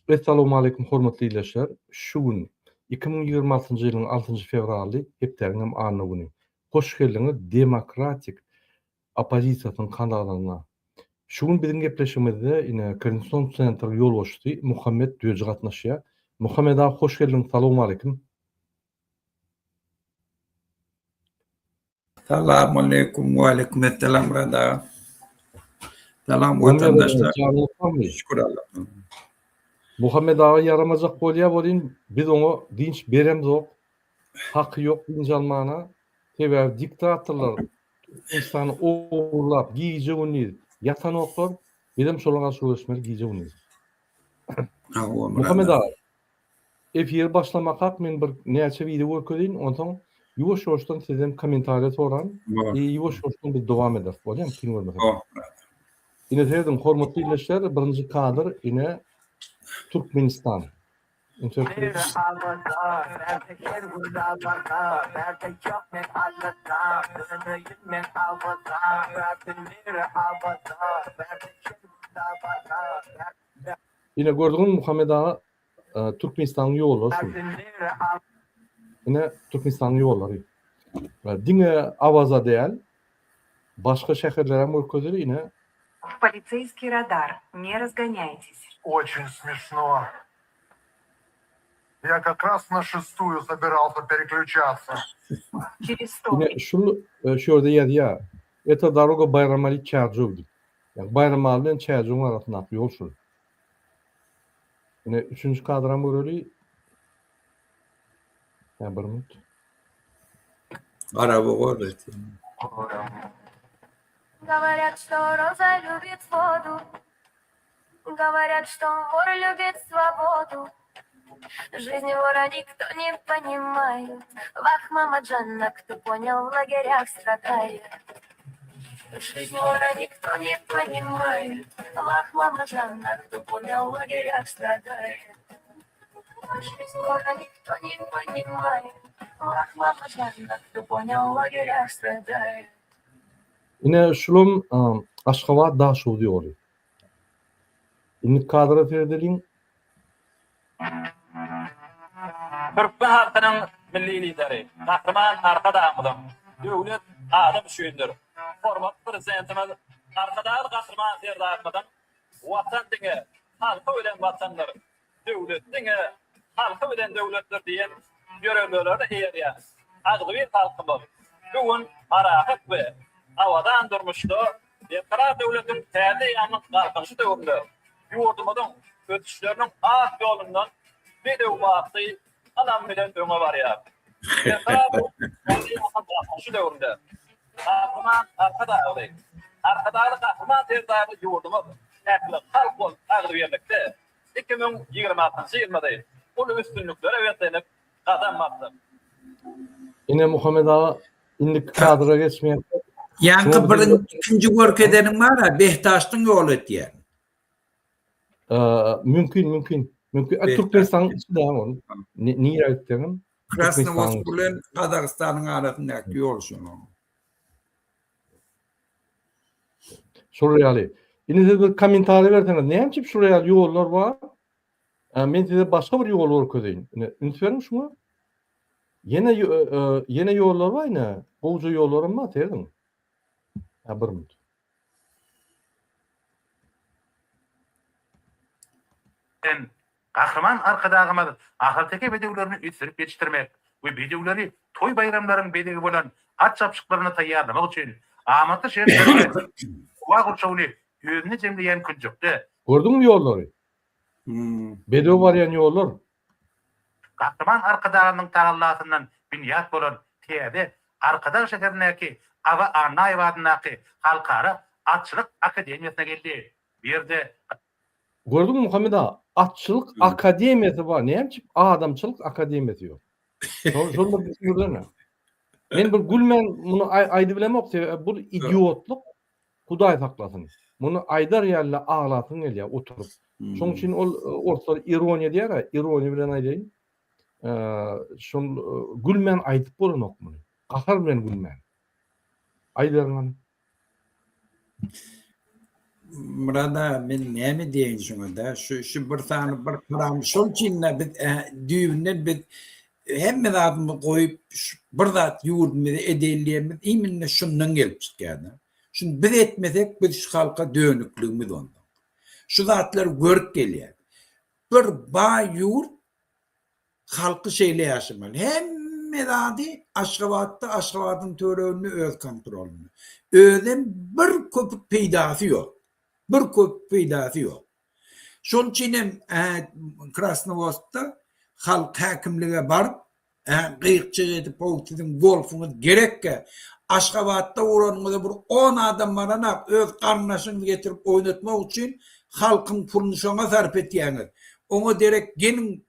Assalamu alaykum hormatly ýerleşler. Şu gün 2026-njy ýylyň 6-njy fevraly hepderiňem anyny güni. Hoş geldiňiz demokratik opozisiýasynyň kanalalyna. Şu gün biziň gepleşigimizde ine Konstitusiýon Centr ýolbaşçysy Muhammed Döji gatnaşýar. Muhammed aga hoş geldiň. Assalamu alaykum. Selamun aleyküm ve aleyküm selam rada. Selam vatandaşlar. Şükür Allah'a. Muhammed aga yaramazak bolýar bolýan, biz oňa dinç beremzok. Haky ýok dinç almana. Sebäbi diktatorlar insany oğurlap, giýje güni ýatan oklar, bilim şolaga söýleşmeli giýje güni. Muhammed aga, efir başlamak hak men bir näçe video görkezin, ondan ýuwaş-ýuwaşdan sizden kommentariýa soran, ýuwaş-ýuwaşdan biz dowam eder. Bolýarmy? Kim görmek? Ine dedim, hormatly ýerleşler, birinji kadr ine Türkmenistan. Ine gördüğün Muhammed aga Türkmenistan ýollar. Ine Türkmenistan ýollary. Diňe awaza däl. Başga şäherlere mörkezler ine. Полицейский радар. Не разгоняйтесь. Очень смешно. Я как раз на 6-ю собирался переключаться. Через 100 Ine şunu şurada ýa. Eta daroga Bayramali çarjowdy. Yani Bayramali bilen çarjowyň arasyndaky ýol şu. Ine 3-nji kadram göreli. Ya bir minut. Araba gordet. Говорят, что роза любит воду, говорят, что вор любит свободу. Жизнь вора никто не понимает. Вах, мама Джанна, кто понял, в лагерях страдает. Жизнь вора никто не понимает. Вах, мама Джанна, кто понял, в лагерях страдает. Жизнь вора никто не понимает. Вах, мама Джанна, кто понял, в лагерях страдает. Ine şulum Aşgabat daşow diýory. Indi kadra terdelin. Türkmen halkynyň milli lideri, Kahraman arkada amydım. Döwlet adam şüýündir. Hormat prezidentimiz arkada Kahraman Serdar watan diňe halka bilen watanlar. Döwlet diňe halka bilen döwletler diýen görevlerde eýerýär. Agdy bir halkymyz. Bugün arahat we awadan durmuşdy. Ýetara döwletiň täze ýanyň garkançy döwründe ýurdumyň ötüşleriniň ak ýolundan bedew wagty alam bilen öňe barýar. Ýetara bu garkançy döwründe Kahraman arkada ýaly. Arkadaly Kahraman derdaly ýurdumyz äkli halk bolup agdy berlikde 2026-njy ýylda ulu üstünliklere wetlenip gadam atdy. Ine Muhammed aga indi kadra geçmeýär. Yankı birin ikinci görkedenim var ha, Behtaş'tın yolu diye. Mümkün. Türkmenistan içinde ama niye aýtdyň? Krasnovodsk bilen Kazakstanyň arasyndaky yol şunu. Şuraya. Indi siz bir kommentary berseňiz, näçe şuraya ýollar bar? Men size başga bir ýol görkedeýin. Ünsüň şunu? Yine ýollar bar ine. Goýja ýollarym bar terdiň. Bir minut. Kahraman arkadagymyz ahyrteki bedewlerini ütsürip geçirmek we bedewleri toy bayramlaryň bedegi bolan at çapşyklaryny taýýarlamak üçin amaty şeýle wa gurşawly ýözüne jemleýän künjükde. Gördüňmi ýollary? Bedew barýan ýollar. Kahraman arkadagynyň tagallasyndan binýat bolan täze Arkadag şäherindäki Awa Anaýewadynaky halkara atçylyk akademiýasyna geldi. Bir ýerde Gördüňmi Muhammed aga? Atçylyk akademiýasy bar. Näçe adamçylyk akademiýasy ýok. Şonu bilýärmi? Men bir gülmen muny aýdy bilemok, bu idiotluk Hudaý saklasyn. Muny aýdar ýaly aglatyň gelýär oturup. Şoň üçin ol ortalar ironiýa diýär, ironiýa bilen aýdyn. Şol gülmen aýdyp bolanok muny. Gahar bilen gülmen. Aýdarman. Burada men näme diýen şoňa da şu bir tane bir param şol çinne biz düýünden biz hemme zadymy goýup bir zat ýurdmy edelliýemiz iminne şundan gelip çykýar. Şunu biz etmesek biz şu halka dönükligimiz onda. Şu zatlar görüp gelýär. Bir ba ýurt halky şeýle ýaşamaly. Hemme zady Aşgabatda Aşgabatyň töregini öz kontrolünde. Özüm bir köpük peýdasy ýok. Bir köpük peýdasy ýok. Şol üçin Krasnovodskda halk häkimlige barıp gıyıkçı edip Putin'in golfunu gerekke Aşgabatda uğranmada bir 10 adam varana öz karnaşını getirip oynatmak için halkın pulunu şona sarf etýäňir. Onu derek gelin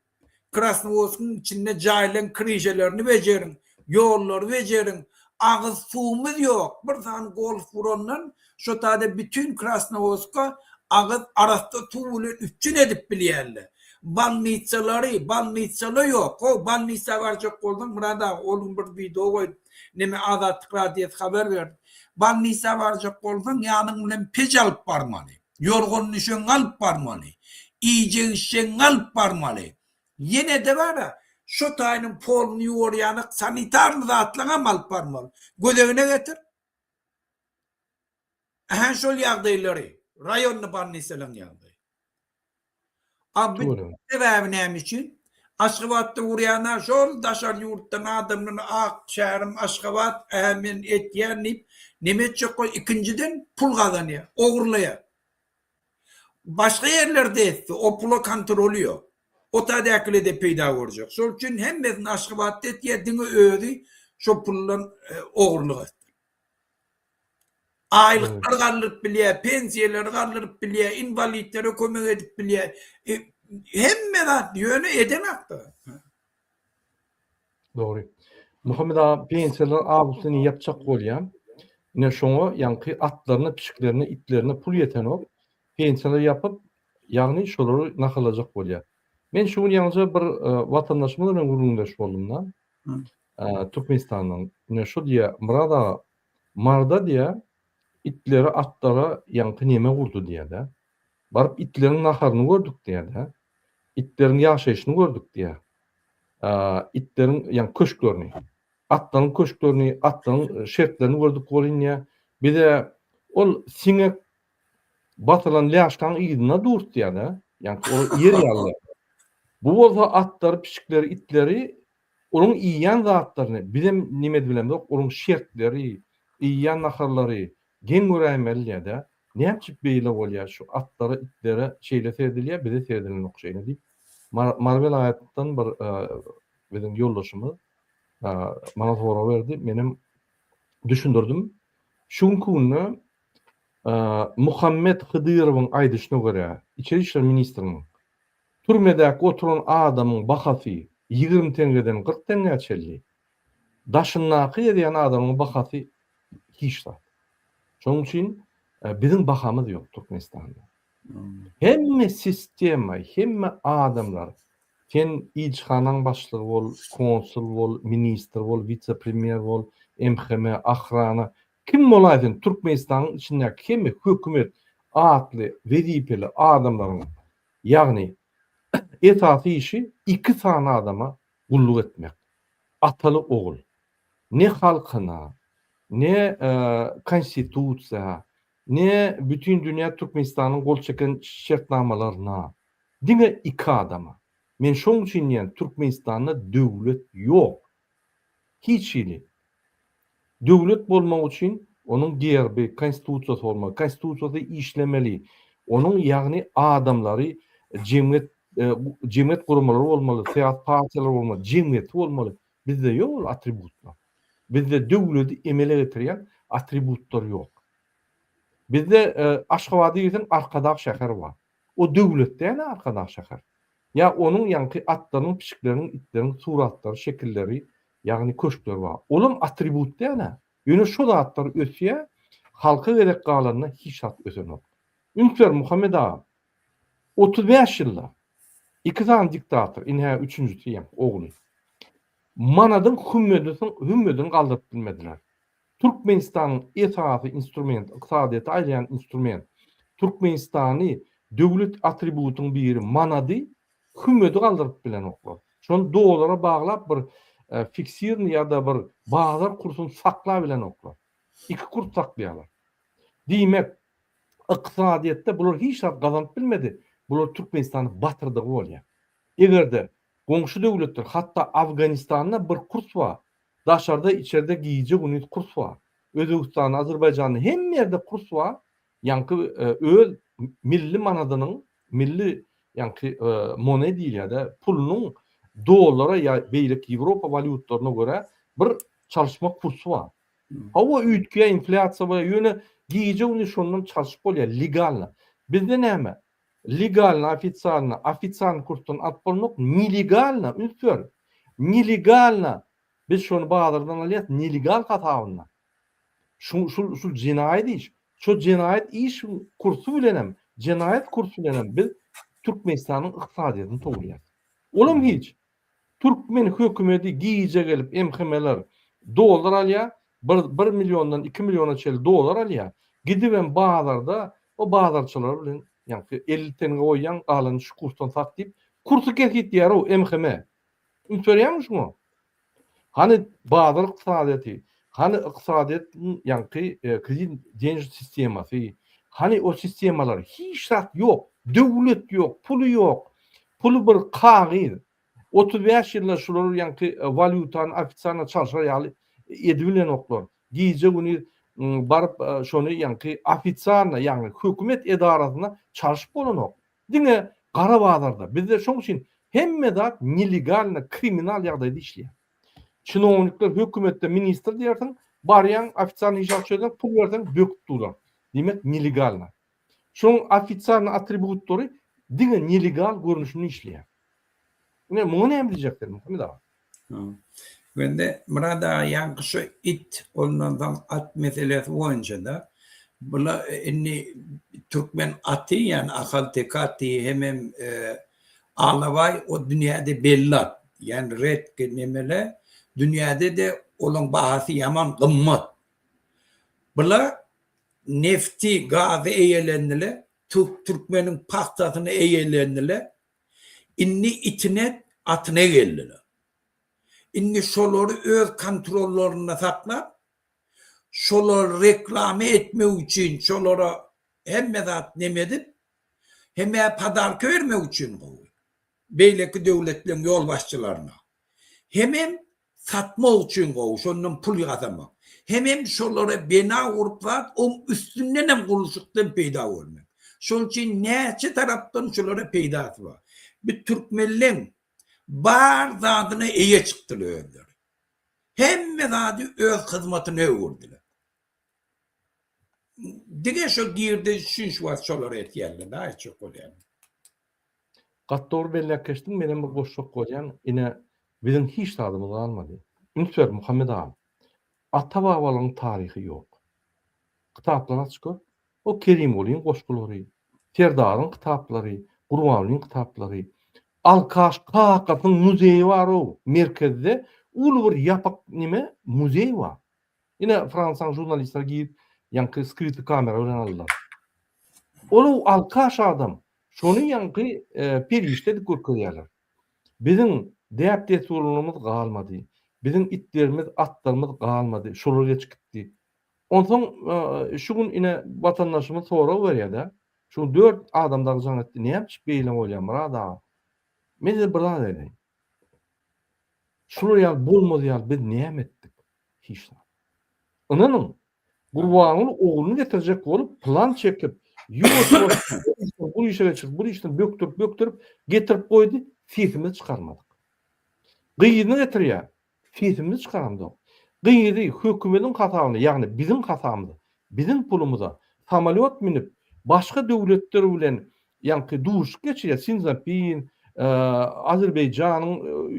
Krasnovodsk'un içinde cailen krijelerini becerin, yolları becerin, ağız suumuz yok. Bir tane golf vurandan şu tane bütün Krasnovodsk'a ağız arasında tuğulu üçün edip bilýärler. Balnitsaları yok. O balnitsa varacak oldum. Burada oğlum bir video koydu. Neme Azatlık Radyosu haber verdi. Balnitsa varacak oldum. Yanın bilen pec alıp barmalı. Yorgunun işin alıp barmalı. İyice işin alıp barmalı. Yine de var ya şu tayının polunu yoğurayanık sanitar zatlığa alıp barmalı. Gözevine getir. Şol yağdayları. Rayonlu balnitsalan yağday. Abi sebebi neyim için? Aşgabat'ta uğrayanlar şol daşar yurttan adamın şehrim Aşgabat emin etyenip nimet çok ikinciden pul kazanıyor. Oğurluyor. Başka yerlerde etti. O pulu kontrolüyor. O tadakile de peyda olacak. Şol için hem de Aşgabat'ta etiyedini öğüdü şu pulun oğurluğu. Aylıklar kaldırıp bilýär, pensiyeleri kaldırıp bilýär, invalitlere kömek edip bilýär. Hemme zat ýöne edemekdi. Doğru. Muhammed ağa pensiyeler abusyny yapjak bolýar. Ne şoňa ýanky atlaryny, pişiklerini, itlerini pul ýetenok pensiyeler yapıp ýagny şolary nakylajak bolýar. Men şu ýalňa bir watandaşymy bilen guruldaş boldum. Türkmenistanyň. Ne şu diýär, Murada Marda diýär, itleri atlara yankı neme kurdu diýär. Barıp itlerin naharyny gördük diýär. İtlerin ýaşaýyşyny gördük diýär. İtlerin ýani köşklerini, atlaryň köşklerini, atlaryň şertlerini gördük bolýar. Bir de ol siňe batylan ýaşdan ýygyna durt diýär. Ýani o ýer ýaly. Bu bolsa atlar, pişikleri, itleri onun iýýän zatlaryny, bizim nime bilemdi, onun şertleri, iýýän naharlary gen göräýmeli de näçip beýle bolýar şu atlara itlere şeýle serdilýär bize serdilen okşaýyny diýip Marvel aýatdan bir bizim ýoldaşymyz mana sora berdi menim düşündürdüm şunkuny Muhammed Hıdırowyň aýdyşyna görä İçeri işler ministriniň türmedäki oturan adamyň bahasy 20 tengeden 40 tenge çelli daşynnaky edýän adamyň bahasy hiç zat. Şoň üçin bizim bahamız yok Türkmenistanda. Hemme sistema, hemme adamlar, sen ilçhanaň başlygy bol, konsul bol, ministr bol, vice-premier bol, MHM, ahrana, kim bolaýdyn Türkmenistanyň içinde hemme hökümet atly, wezipeli adamlaryň, ýagny etaty işi iki tane adama gulluk etmek. Ataly ogul. Ne halkyna, ne konstitusiýa, ne bütün dünya Türkmenistanyň gol çeken şertnamalaryna. Diňe iki adama. Men şoň üçin ýa Türkmenistanda döwlet ýok. Hiç ýyly. Döwlet bolmak üçin onuň gerbi, konstitusiýasy bolmaly, konstitusiýasy işlemeli. Onuň ýagny adamlary jemgyýet gurmalary bolmaly, syýasat partiýalary bolmaly, jemgyýet bolmaly. Bizde ýok atributlar. Bizde döwleti emele getirýän atributlar ýok. Bizde Aşgabatda ýeten Arkadag şäher bar. O döwletden Arkadag şäher. Ya onuň ýanky atlaryň, pişikleriniň, itleriniň suratlary, şekilleri, ýagny köşkleri bar. Olum atribut diýene. Ýöne şo zatlar ötýär, halka gerek galanyna hiç zat ösenok. Ünker Muhammed ağa 35 ýylda iki tane diktator, inha üçüncüsü ýa ogly. Manadyň hümmetin galdyryp bilmediler. Türkmenistanyň etaty instrument, yksadyýaty aýlayan instrument, Türkmenistany döwlet atributynyň biri manady hümedi galdyryp bilen oklar. Şonu dolara baglap bir fiksirni ýa-da bir bazar kursyny saklap bilen oklar. İki kurs saklaýarlar. Diýmek, ykdysadyýetde bular hiç zat gazanyp bilmedi. Bular Türkmenistany batyrdygy bolýar. Egerde goňşy döwletler, hatda Afganistanda bir kurs bar. Daşarda içeride giyici unit kurs bar. Özbekistan, Azerbaycan hem yerde kurs bar. Yankı öz milli manadynyň, milli yankı moneda ýa-da pulunyň dolara ýa beýlik Ýewropa walutalarına göre bir çalışma kursu bar. Hawa üýtge inflasiýa we ýöne giyici unit şondan çalışyp bolýar, legalny. Bizde näme? Legalny, ofitsialny kursdan atpolnok, nelegalny, ünsür. Nelegalny. Biz şonu bazardan alýat, nelegal hatawyna. Şu jinayet iş. Şu jinayet iş kursu bilenem, jinayet kursu bilenem biz Türkmenistanyň ykdysadyny togulýar. Olam hiç. Türkmen hökümeti giyice gelip emhemeler dolar alýar, 1 milyondan 2 milyona çel dolar alýar. Gidiben bazarda o bazarçylar bilen yani 50 tenge goýan galan şu kursdan satdyp kursu kesip ýar o emheme. Ünsürýärmişmi? Hani bazar ykdysadyety, hani ykdysadyet yani kredit денежный sistemasy, hani o sistemalar hiç zat ýok, döwlet ýok, pulu ýok. Pulu bir kagyz. 35 ýyllar şular yani valutany ofitsialna çalışar ýaly edibilen oklar. Giyice güni barıp şonu yani ofitsialna yani hökümet edarasyna çalışyp bolanok. Diňe gara bazarda bizde şoň üçin hemme zat nelegalny, kriminal ýagdaýda işleýär. Çynownikler hökümetde ministr diýersiň, barýan ofitsialny iş açýardan pul berden böküp durar. Demek nelegalny. Şoň ofitsialny atributları diňe nelegal görnüşini işleýär. Ne muny hem diýjekler Muhammed ağa. Bende Murada yankı şu it ondan at meselesi boyunca da bula inni Türkmen atı yani akal tekatı hemen ağlavay o dünyada bellat yani red kelimele dünyada de olan bahası yaman gımmat. Bula nefti gazı eyelendiler Türkmenin paktasını eyelendiler inni itine atına geldiler. İnni şolary öz kontrollerine saklap, şolary reklame etme üçin, şolara hemme zat nemedip, hemme padar görme üçin gowy. Beýleki döwletleriň ýol başçylaryna. Hemem satma üçin gowy, şondan pul ýazama. Hemem şolary bina gurup o üstünden hem gurulşykdan peýda bolmak. Şol üçin näçe tarapdan şolary peýdasy bar. Bir Türkmenliň bar zadyna eýe çykdylar. Hemme zady öz hyzmatyny öwürdiler. Dige şo girdi şunş wat şolar etýärler, daha çok bolýar. Gattor bellek geçtim, menen bir boşluk goýan, ine bizim hiç tadymyz almady. Ünsür Muhammed ağa. Ata-babalaryň taryhy ýok. Kitaplara çykyp, o Kerimoğluň goşgulary, Serdaryň kitaplary, Gurbanulyň kitaplary, Alkaş Kakatyň muzeyi bar o merkezde ulu bir ýapak nime muzeyi bar. Ine Fransaň jurnalistler giyip yankı skryty kamera bilen aldylar. Olu Alkaş adam şonu yankı periştedik görkezýärler. Bizim deýäpde urunumyz galmady. Bizim itlerimiz, atlarymyz galmady. Şolar geçip gitdi. Ondan şu gün ine vatandaşymyz sonra berýär-de. Şu 4 adamlar jan etdi. Näme beýle bolýar Murada? Men de birden dedim. Şuraya bolmadı ya biz näme etdik? Hiç. Onanyň Gurbanyň oğluny getirecek bolup plan çekip bu işe çık, bu işten böktürüp getirip koydu. Sesimizi çıkarmadık. Gıyını getirýär. Sesimizi çıkaramadyk. Gıyını hökümetin hatawyny, yani bizim hatamyzy, bizim pulumuza samolyot minip başka döwletler bilen yani duşuk geçýär. Sinzapin Azerbaycanyň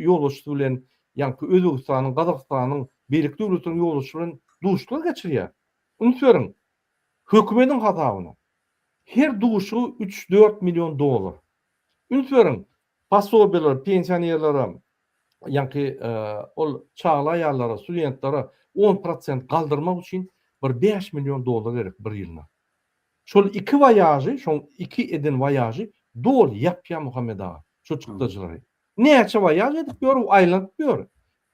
ýolbaşçy bilen ýa-ni Özbegistanyň, Gazakstanyň beýlik döwletleriň ýolbaşçy bilen duşuklar geçirýär. Ünsürüň hökümetiň hatawyna. Her duşu 3-4 milyon dolar. Ünsürüň pasobeler, pensionerlere ýa-ni ol çağla ýarlara, studentlara 10% galdyrmak üçin bir 5 milyon dolar gerek bir ýylyna. şol iki voyagy, şol iki eden voyagy dol yapya Muhammed ağa, şu çıktıcılary. Näçe voyaj edip ýör, aýlanyp ýör.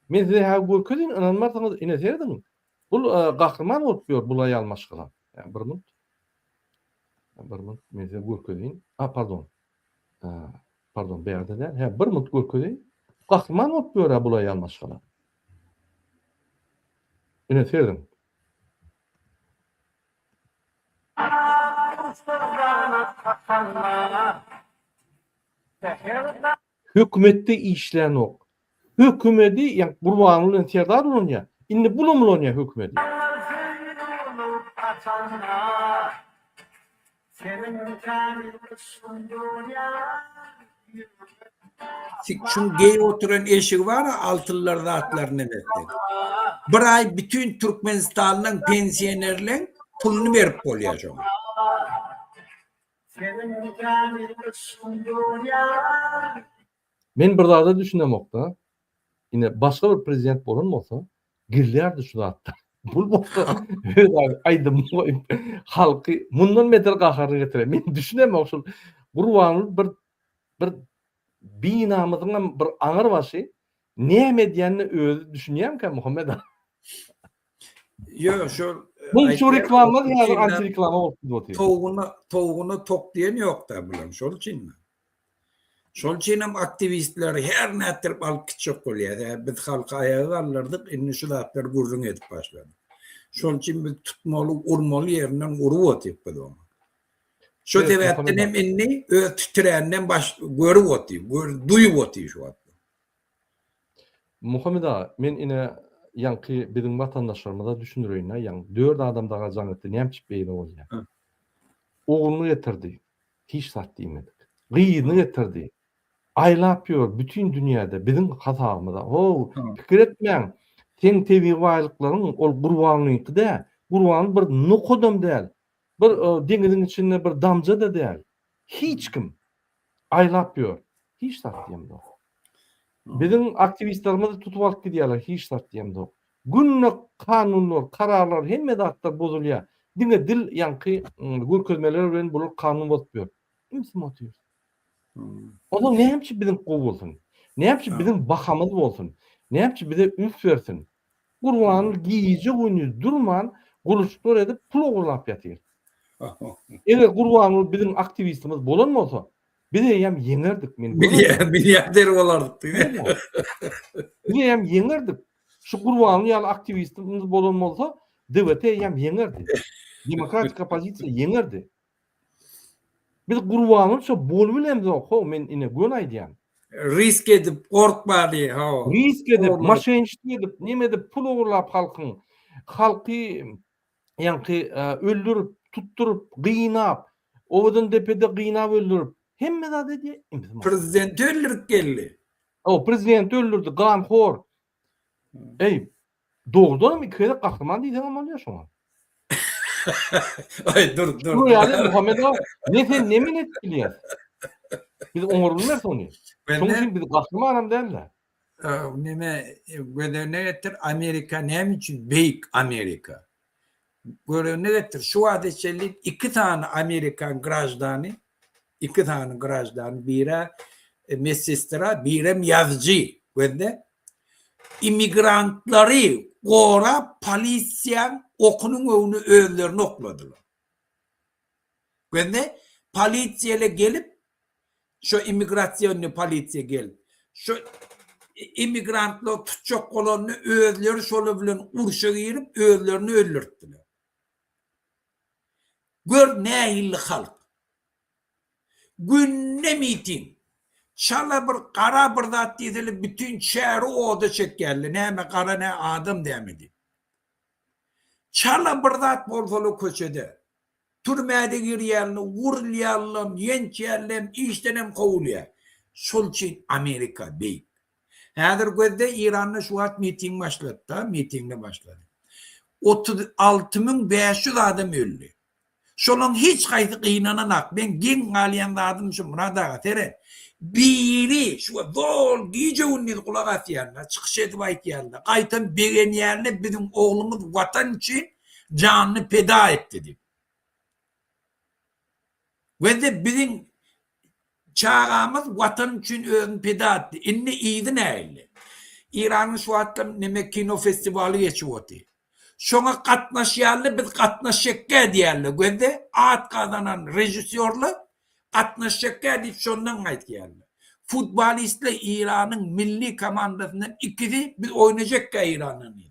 Men size ha görkezin inanmarsaňyz ine serdim. Bul gahrman bolup ýör bulay almaşgyla. Yani bir minut. Men size görkezin. Pardon. Pardon, beýerde däl. Ha, bir minut görkezin. Gahrman bolup ýör bulay almaşgyla. Ine serdim. Hökümetde işlen ok. Hökümeti yani Gurbanlyň serdar bolýar. Indi bulunmulýar hökümeti. Şu gey oturan eşik var ya, altıllarda atlarını verdi. Bir ay bütün Türkmenistan'ın pensiyonerlerin pulunu verip bolýar şoňa. Men bir zada düşünemokda. Yine başka bir prezident bolun bolsa, girlerdi şu zatda. Bul bolsa, aýdym halky mundan beter gahary getirer. Men düşünemek şol Gurbanly bir binamyzyň bir aňyr başy näme diýenini özü düşünýärmi Muhammed ağa? Yo, şol Bu şu reklamlar ýa-da anti reklama bolup ýetýär. Toğunu tok diyen yok da bilen. Şol için mi? Şol için hem aktivistleri her nätirip alıp kitçek bolýar. Biz halka ayağı alırdık, inni şu zatlar gurrun edip başladı. Şol için biz tutmalı, urmalı yerinden urup otyp biz onu. Şu Evet, sebepten Muhammed hem inni titrenden görüp otyp, duyup otyp şu wagt. Muhammed ağa, men ine ýanky biziň watandaşlarymyza düşünüreyim, ýa-ni 4 adam daga jan etdi, näme beýle bolýar. Oğlunu getirdi, hiç sat diýmedik. Gyýyny getirdi. Aýlap ýör bütün dünýäde biziň hasabymyza. Pikir etmeň. Sen tebi waýlyklaryň ol Gurbanlyňky-da, Gurban bir nukodam däl. Bir deňiziň içinde bir damja da däl. Hiç kim aýlap ýör. Hiç sat diýmedi. Biziň aktivistlerimiz tutup alyp gidýärler, hiç sat diýmedi. Günne kanunlar, kararlar hemme zatlar bozulýar. Diňe dil ýanky görkezmeler bilen bular kanun bolup ýör. Kimse motiv. Oda näçe biziň gow bolsun? Näçe biziň bahamyz bolsun? Näçe bize üns bersin? Gurban giýije güni durman, guruşlar edip pul ogurlap ýatyr. Eger Gurban biziň aktivistimiz bolan bolsa, bize ýam ýeňerdik men. Milyarder bolardyk. Bize ýam ýeňerdik. Şu Gurban ýaly aktivistimiz bolan bolsa, DWT ýam ýeňerdi. Demokratik opozisiýa ýeňerdi. Biz Gurbanly şu bol bilemdi o, men ine gön aýdýan. Risk edip korkmady ha. Risk edip, maşençilik edip, neme edip pul ogurlap halky ýanky öldürüp, tutturup, gynap, owadan depede gynap öldürüp, hemme zat edýär. Prezident öldürüp geldi. O prezident öldürdi, gamhor. Ey, doğrudan mı köyde kahraman diýsen bolýar şoňa. Ay dur. Bu ýaly Muhammed ağa, ne sen nemin etdiler? Biz oňurulmaz onu. Şoňa biz kahramanam derler. Ne getir Amerika näme üçin beýik Amerika? Ne getir şu adeçelik 2 tane Amerikan grajdany, 2 tane grajdany, biri mesistra, biri ýazgy. Görde immigrantları gora polisiýa okunun öwünü özlerini okladylar. Görde polisiýele gelip şu immigrasiýony polisiýa gelip şu immigrantlar tutjak bolanyny özleri şol bilen urşa girip özlerini öldürtdiler. Gör nähil halk. Günne miting. Şala bir kara bir zat diýilip bütün şäheri oda çekýärler. Näme kara ne adam demedi. Şala bir zat bolsaly köçede. Türmäde girýärler, urulýarlar, ýençýärler, işdenem gowulýar. Şol üçin Amerika beýik. Häzir gözde İran'da şu wagt miting başlatdy, mitingne başlady. 36.500 adam öldü. Şolun hiç gaýdy gynananak. Ben giň galýan adam şu murada tere. Biri şu dol giýje unni kulak atýarlar, çykyş edip aýtýarlar. Gaýtan begenýärler bizim oğlumuz vatan için canını feda etti diýip. Ve de bizim çağımız vatan için özünü peda etti. İnni iyiydi neyli? İran'ın şu attan neme kino festivali geçiyordu. Şona katnaşyarlı biz katnaşyakka diyerli. Ve de at kazanan rejisörle katnaşyakka deyip şondan ait diyerli. Futbolistle İran'ın milli komandasından ikisi biz oynayacakka İran'ın.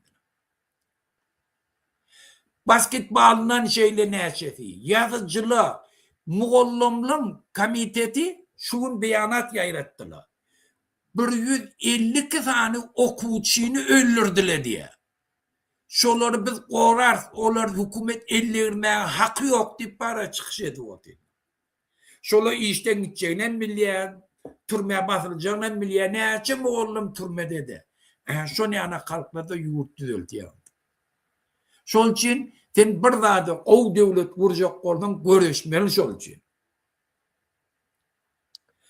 Basketbolundan şeyle neşesi, yazıcılığı, Muğollumluğun komiteti şuun beyanat yayrattılar. 152 tane okuvçini öldürdüler diye. Şoları biz korar, onlar hükümet ellerine hakkı yok deyip para çıkış ediyor. Şolar işten gideceğine milyar, türmeye basılacağına milyar, ne için Muğollum türme dedi. Şonu yana kalkmadı yurt düzeltiyor. Şol için sen bir zada o devlet vuracak oradan görüşmeli şol için.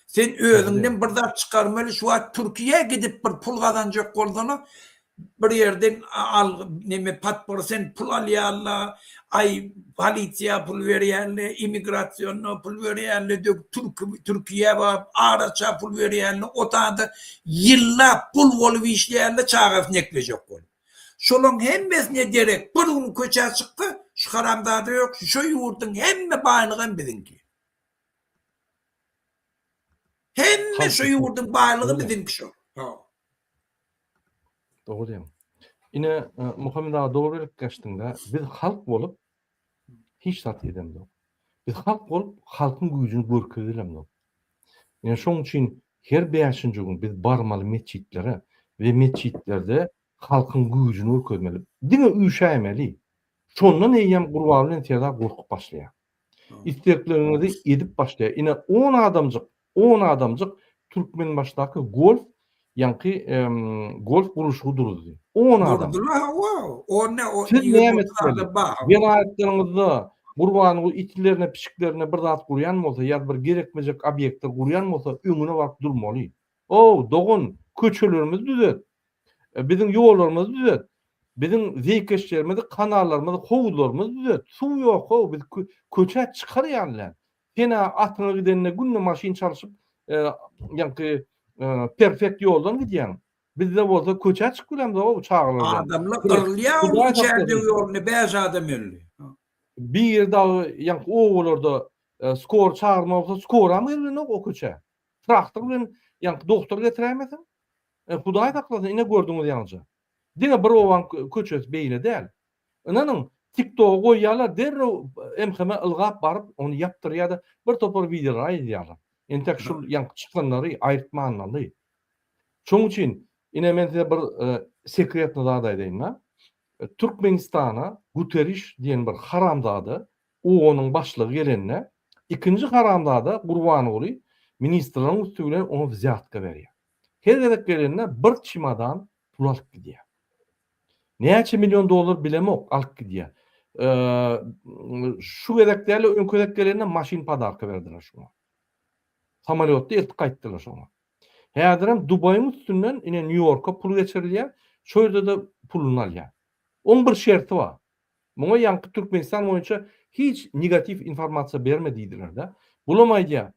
Sen özünden bir zada çıkarmalı şu an Türkiye'ye gidip bir pul kazanacak olduğunu bir yerden al neme patpor sen pul alıyarla ay polisiye pul veriyerle imigrasyonla pul veriyerle Türkiye var araça pul veriyerle o da yılla pul olup işleyerle çağırıp nekleyecek olur. Şolun hemmesine derek bir gün köçe çıktı, şu karamda yok, şu yurdun hemme bağlığın bizimki. Hemme şu yurdun bağlığı bizimki şu. Doğru diyeyim. Yine Muhammed Ağa doğru verip geçtiğinde biz halk olup hiç tat edemdi. Biz halk olup halkın gücünü görkezelemdi. Yani şunun için her 5. gün biz barmalı mescitlere ve mescitlerde halkın gücünü görkezmeli. Dine üşämeli. Şondan eýem gurbanlyň tiyada gorkup başlaýar. İsteklerini edip başlaýar. Ine 10 adamjyk Türkmen başdaky golf ýanky golf guruşy durdy. 10 adam. Siz näme etmeli? Genayetlerimizde gurbanyň itlerine, pişiklerine bir zat gurýan bolsa, ýa-da bir gerekmejek obýektler gurýan bolsa, öňüne baryp durmaly. O, dogun, köçelerimiz düzet. Bizim ýollarymyz düzet. Bizim zeykeşlerimiz, kanallarymyz, howuzlarymyz düzet. Suw ýok, biz köçe çykarýanlar. Sena atyna gidenne günne maşyn çalyşyp, ýanky perfekt ýoldan gidýän. Bizde bolsa köçe çykylamda o çağırlar. Adamlar ırlýar, içeride ýolny 5 adam öldü. Bir ýerde ýanky owalarda skor çağırmasa skoram gelmeli o köçe. Traktor bilen ýanky doktor getirämesin. Hudaý taklasyn ine gördüňiz ýalnızca. Dine bir owan köçesi beýle däl. Onanyň TikTok goýýarlar, derrew emheme ılgap baryp onu ýapdyrýar-da bir topar videolar aýdýarlar. Entek şol ýanky çykanlary aýrtmanly. Şoň üçin ine men size bir sekretni zada aýdaýyn. Türkmenistana Guteriş diýen bir haramzady, onuň başlygy gelenne, ikinji haramzady Gurbanoğly ministrlaryň üstüne onu ziyatka berýär. Her gerek gelenne bir çimadan pul alyp gidýär. Näçe milyon dolar bilemok alyp gidýär. Şu gereklerle öňködek gelenne maşyn padarka berdiler şuna. Samolyotda eltip gaýtdylar şuna. Häzirem Dubaýyň üstünden ine New York'a pul geçirilýär. Şo ýerde de pulunu alýar. Onun bir şerti var. Muňa ýanky Türkmenistan boýunça hiç negatif informasiýa bermediler de. Bulamaýdy.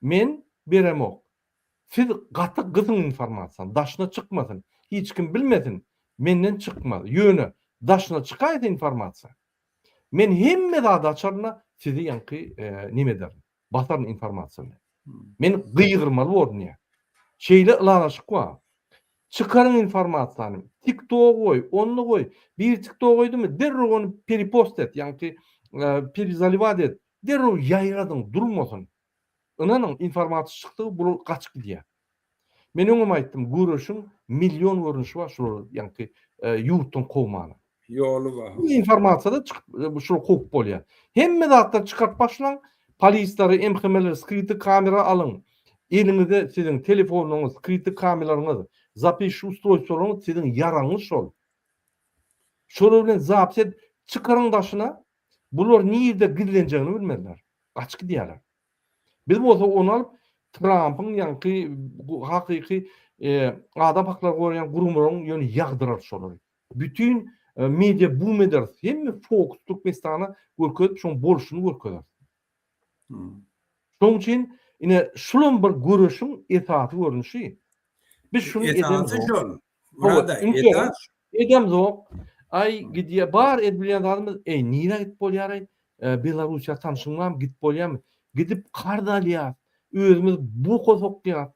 Men beremok. Siz gaty gyzyň informasiýa, daşna çykmasyn, hiç kim bilmesin. Menden çykmaz. Ýöne daşna çykaýdy informasiýa. Men hemme zada açarna sizi ýanky nime derim? Basaryn informasiýa. Men gyýgyrmaly boldy ýa. Şeýle ylanaşyk var. Çıkarın informasyonu. TikTok koy, onu koy. Bir TikTok koydumu derrü onu peripost et. Yani perizalivat et. Derrü yayradın, durmasın. Onanın informasyonu çıktığı bu kaç gidiyor. Men onu aýtdym, görüşüm milyon görünüşü var şu yani yurtun kovmanı. Yolu var. Bu informasyada çıkıp şu kop bolýar. Hemme zatlar çıkart başlan, polislary, emhemeler, skriti kamera alın. Elinizde sizin telefonuňyz, skriti kameralarınız, zapis ustroysolarınız sizin yaraňyz şol. Şol bilen zapis çıkarın daşına, bular niýede gizlenjegini bilmezler. Açyk diýerler. Biz bolsa onu alıp Trump'ın ýanky hakyky adam haklar goýan gurumlaryň ýöne ýagdyrar şolary. Bütün media boom eder. Hemme Fox Türkmenistana görkezip şoň bolşuny görkezler. Şoň üçin ine şulan bir görüşüň esaty görünüşi. Biz şunu edemiz. Etatı şol. Burada etat Edem zok. Ay gidiye bar edbilýän adamız, nire git bolýar? Belarusiýa tanışyňam git bolýarmy? Gidip kardalýar. Özümüz bu kozokýar.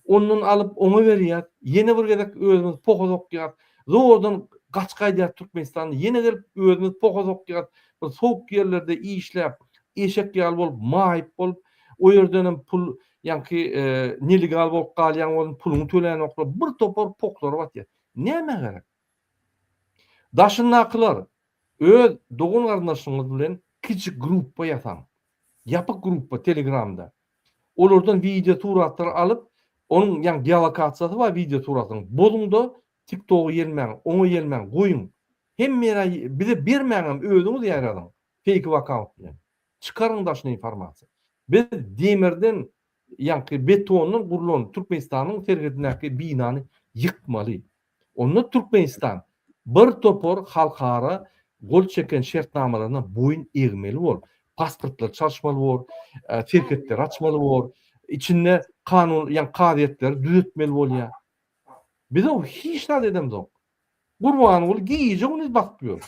Ondan alıp ona berýär. Yine bir gezek özümüz pokozokýar. Zordan gaçgaýdýar Türkmenistanda. Yine gelip özümüz pokozokýar. Bir soğuk yerlerde işläp, eşek ýal bolup, maýyp bolup, o yerden pul ýanky nelegal bolup galýan onun puluny töläň oklar bir topar poklar batýar. Näme gerek? Daşynaklar öz dogun garnaşyňyz bilen kiçik gruppa ýasaň. Yapık gruppa Telegramda. Olardan video suratlar alıp onun ýa geolokasiýasy var video suratyň. Bolunda TikTok'u ýelmäň, oňa ýelmäň goýun. Hemmera bize bermäňem özüňiz ýaradyň. Fake account bilen. Çıkarın daşyny informasiýa. Biz demirden ýa-ki betonyň gurulan Türkmenistanyň tergidindäki binany ýykmaly. Onu Türkmenistan bir topor halkara gol çeken şertnamalaryna boyun eğmeli bol. Pasportlar çalışmaly bol, şirketler açmaly bol. İçinde kanun, ýa kadiýetler düzeltmeli bolýar. Biz o hiç näde edemiz o. Gurban ol giýje ony bakpýar.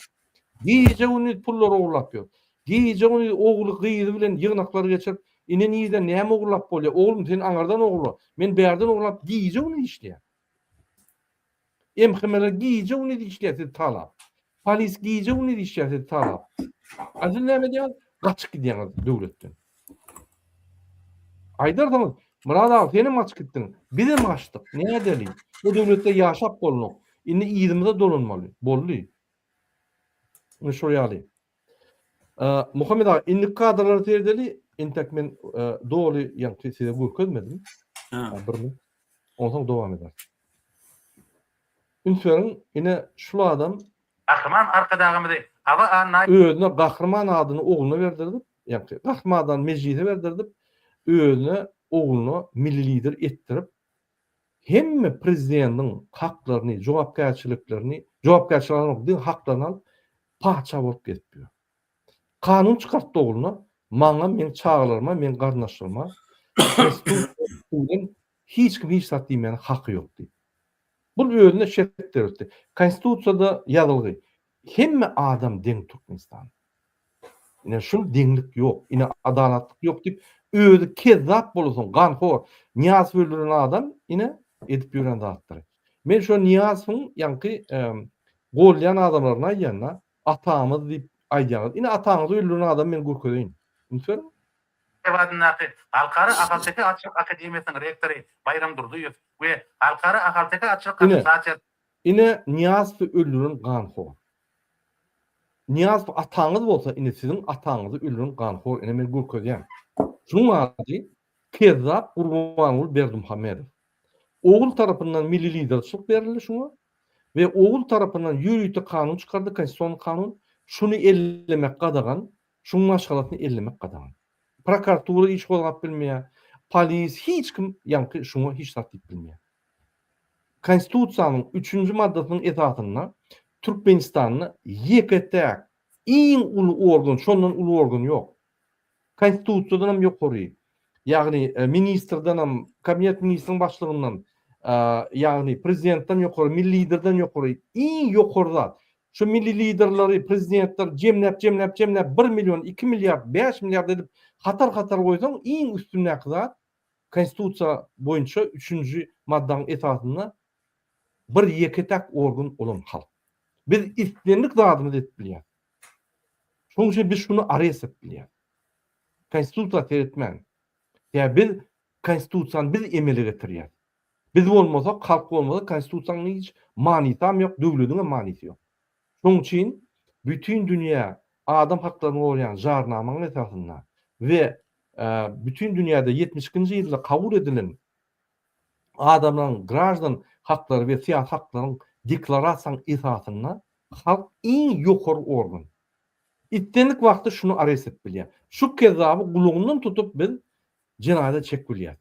Giýje ony pullar oglapýar. Giýje ony ogly gyýdy bilen ýygnaklar geçirip, ine niýde näme oglap bolýar? Oglum sen aňardan ogla. Men bärden oglap giýje ony işleýär. Emhemeler giýje ony işleýär talap. Polis giýje ony işleýär talap. Azyl näme diýär? Gaçyk gidýär döwletden. Aýdardym, Murad aga senem gaçyk gitdiň. Biz hem gaçdyk. Näme edeli? Bu döwletde ýaşap bolnoň. Indi ýerimize dolanmaly. Boldy. Ony şoýaly. Muhammed aga, indi kadrlar terdeli, entek men dogry ýa-ki size görkezmedim. Birni. Ondan dowam eder. Ünsörüň ine şul adam Kahraman arkadagymyzy aba anay özüne Kahraman adyny ogluny berdirdi. Ýa-ki Kahraman mejlise berdirdi. Özüne ogluny milli lider etdirip hemme prezidentiň haklaryny, jogapkärçiliklaryny haklaryny alyp paça bolup getipdir. Kanun çıkarttı ogluny. Maňa men çağlarma, men garnaşlarma konstitusiýadan hiç kim hiç satdyýmany haky ýok diýip. Bu özüne şert berdi. Konstitusiýada ýazylgy. Hemme adam deň Türkmenistan. Ine şol deňlik ýok, ine adalatlyk ýok diýip özü kezzap bolsun, ganhor, Niyaz öldüren adam ine edip ýören zatdyr. Men şo Niyazyň ýa-ki golýan adamlaryna ýanna atamyz diýip aýdýar. Ine ataňyzy öldüren adam men görkedeýin. Ünsörüm? Evadynaky Halkara Ahalteki Açyk Akademiýasynyň rektory Bayram Durduýew we Halkara Ahalteki Açyk Asosiýasiýasy ine Niyaz öldüren ganhor. Niyaz ataňyz bolsa ine siziň ataňyzy öldüren ganhor ine men görkedeýän. Şunuň ady Kezzap Gurbanoğlu Berdimuhammedow. Oğul tarafından milli liderçilik berildi şuna ve oğul tarafından yürüyüşte kanun çıkardı, konstitusiyon kanun. Şunu ellemek kadagan, şunun aşgalatını ellemek kadagan. Prokuratura iş golgap bilmeýär, polis hiç kim yankı şunu hiç tatbik bilmeýär. Konstitusiýanyň 3-nji maddasynyň esatyna Türkmenistanyň ýeketek iň uly organ, şondan uly organ ýok. Konstitusiýadan hem ýokary. Ýagny ministrden hem kabinet ministriniň başlygyndan, ýagny prezidentden ýokary, milli liderden ýokary, iň ýokary zat. Şu milli liderleri, prezidentler jemläp 1 milyon, 2 milyar, 5 milyar edip hatar goýsaň, iň üstünläki zat konstitusiýa boýunça 3-nji maddanyň esatyna bir ýeketek organ olan halk. Biz istenlik zadymy edip bilýär. Şoň üçin biz şunu arasap bilýär. Konstitusiýa teretmän. Ya biz konstitusiýany biz emele getirýär. Biz bolmasak, halk bolmasa konstitusiýanyň hiç manysy ýok, döwletiň manysy ýok. Şoň üçin bütün dünýä adam haklaryny goýan jarnamaň esasyna we bütün dünýäde 70-nji ýylda kabul edilen adamlaryň grajdan haklary we siýasat haklarynyň deklarasiýasynyň esasyna halk iň ýokary organ. İttenlik wagty şunu arasap bilýär. Şu kezaby gulugyndan tutup biz jenayda çek bilýär.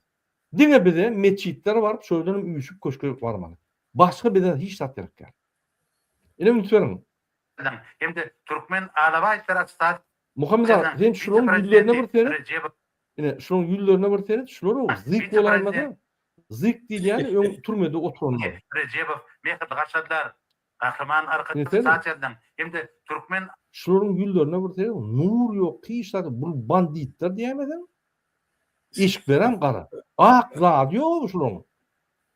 Diňe bize meçitler baryp şöýden üýüşüp köşke barmaly. Başga bize hiç zat gerek. Ine ünsörüm. Hem de Türkmen Alabaýtlar Açyk Muhammed aga, sen şunun dillerine bir seni Ine şoň ýüllerine bir teret, şular zyk bolanmasa, zyk diýýäni öň türmede oturanlar. Rejepov mehdi gaşadylar. Kahraman arkadaş Yeter mi? saçadan. Hem Türkmen Şolaryň ýüllerine bir teret, nur ýok, kyşlady, bu banditler diýemeden. Eşiklerem gara. Ak zat ýok şolaryň.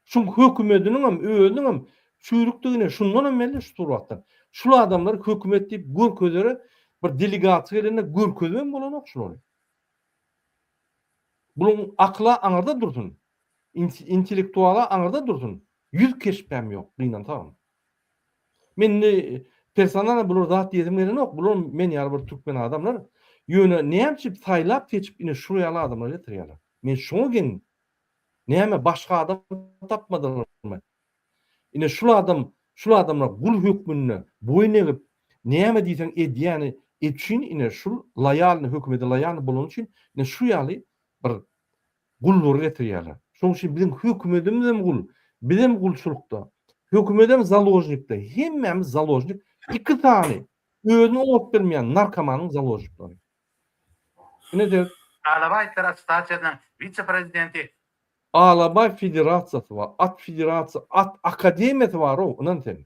Şuň hökümetiniň hem özüniň hem çüýrükdigine şundan hem belli şu turwatdan. Şul adamlar hökümet diýip görkezlere bir delegasiýa gelende görkezben bolanok şolary. Bunuň akla aňarda dursun. Intellektuala aňarda dursun. Ýüz keşpem ýok gynan tamam. Men personana bular zat diýedim gelenok. Bular men ýar bir türkmen adamlar ýöne näçip saýlap seçip ine şu ýaly adamlar getirýärler. Men şoňa gelin. Näme başga adam tapmadylarmy? Ine şul adamlar gul hökmüne boyun egip näme diýsen edýäni etçin ine şul laýalny hökümete laýal bolan üçin ine şu ýaly bir gullury getirýärler. Şoň üçin bizim hökümetimiz hem gul, bizim gulçulukda, hökümetem zaложникda, hemmemiz zaложник. İki tane özüne ot bermeýän narkomanyň zaложниклary. Ine de Alabay Staçyadan vice-prezidenti Alabay Federatsiýasy bar, At Federatsiýasy, At Akademiýasy bar o, onan sen.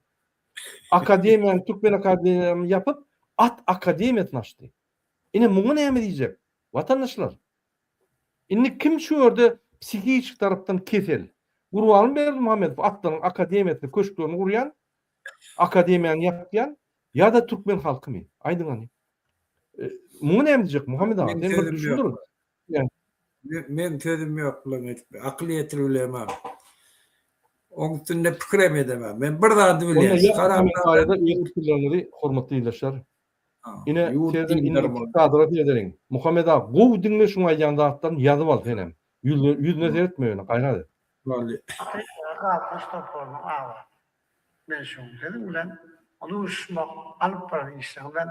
Akademiýany Türkmen Akademiýasyny ýapyp, At Akademiýasyny açdy. Ine muňa näme diýjek? Watandaşlar. Indi kim şu ýerde psikik tarapdan kesel? Gurbanym Berdimuhammedow Atlaryň Akademiýasyny köşklerini gurýan, akademiýany ýapýan, ýa-da türkmen halkymy. Aýdyňany. Muňa näme diýjek Muhammed aga? Men Sen bir sözüm düşündir. ýok. Men sözüm ýok bilen etme. Akly ýetirýärler. Oň üstünde pikir edemem. Men bir zat Onda bilýän. ýa-da ýa fikirlerini hormatly ýylaşar. Ine sezin inni kadrat ederin. Muhammed aga, gow diňle şuň aýdýan zatdan ýazyp al senem. Yüzüne seyretmeýän, gaýnady. Stokholm ava. Ben şunu dedim bilen onu uçmak alıp para işlemden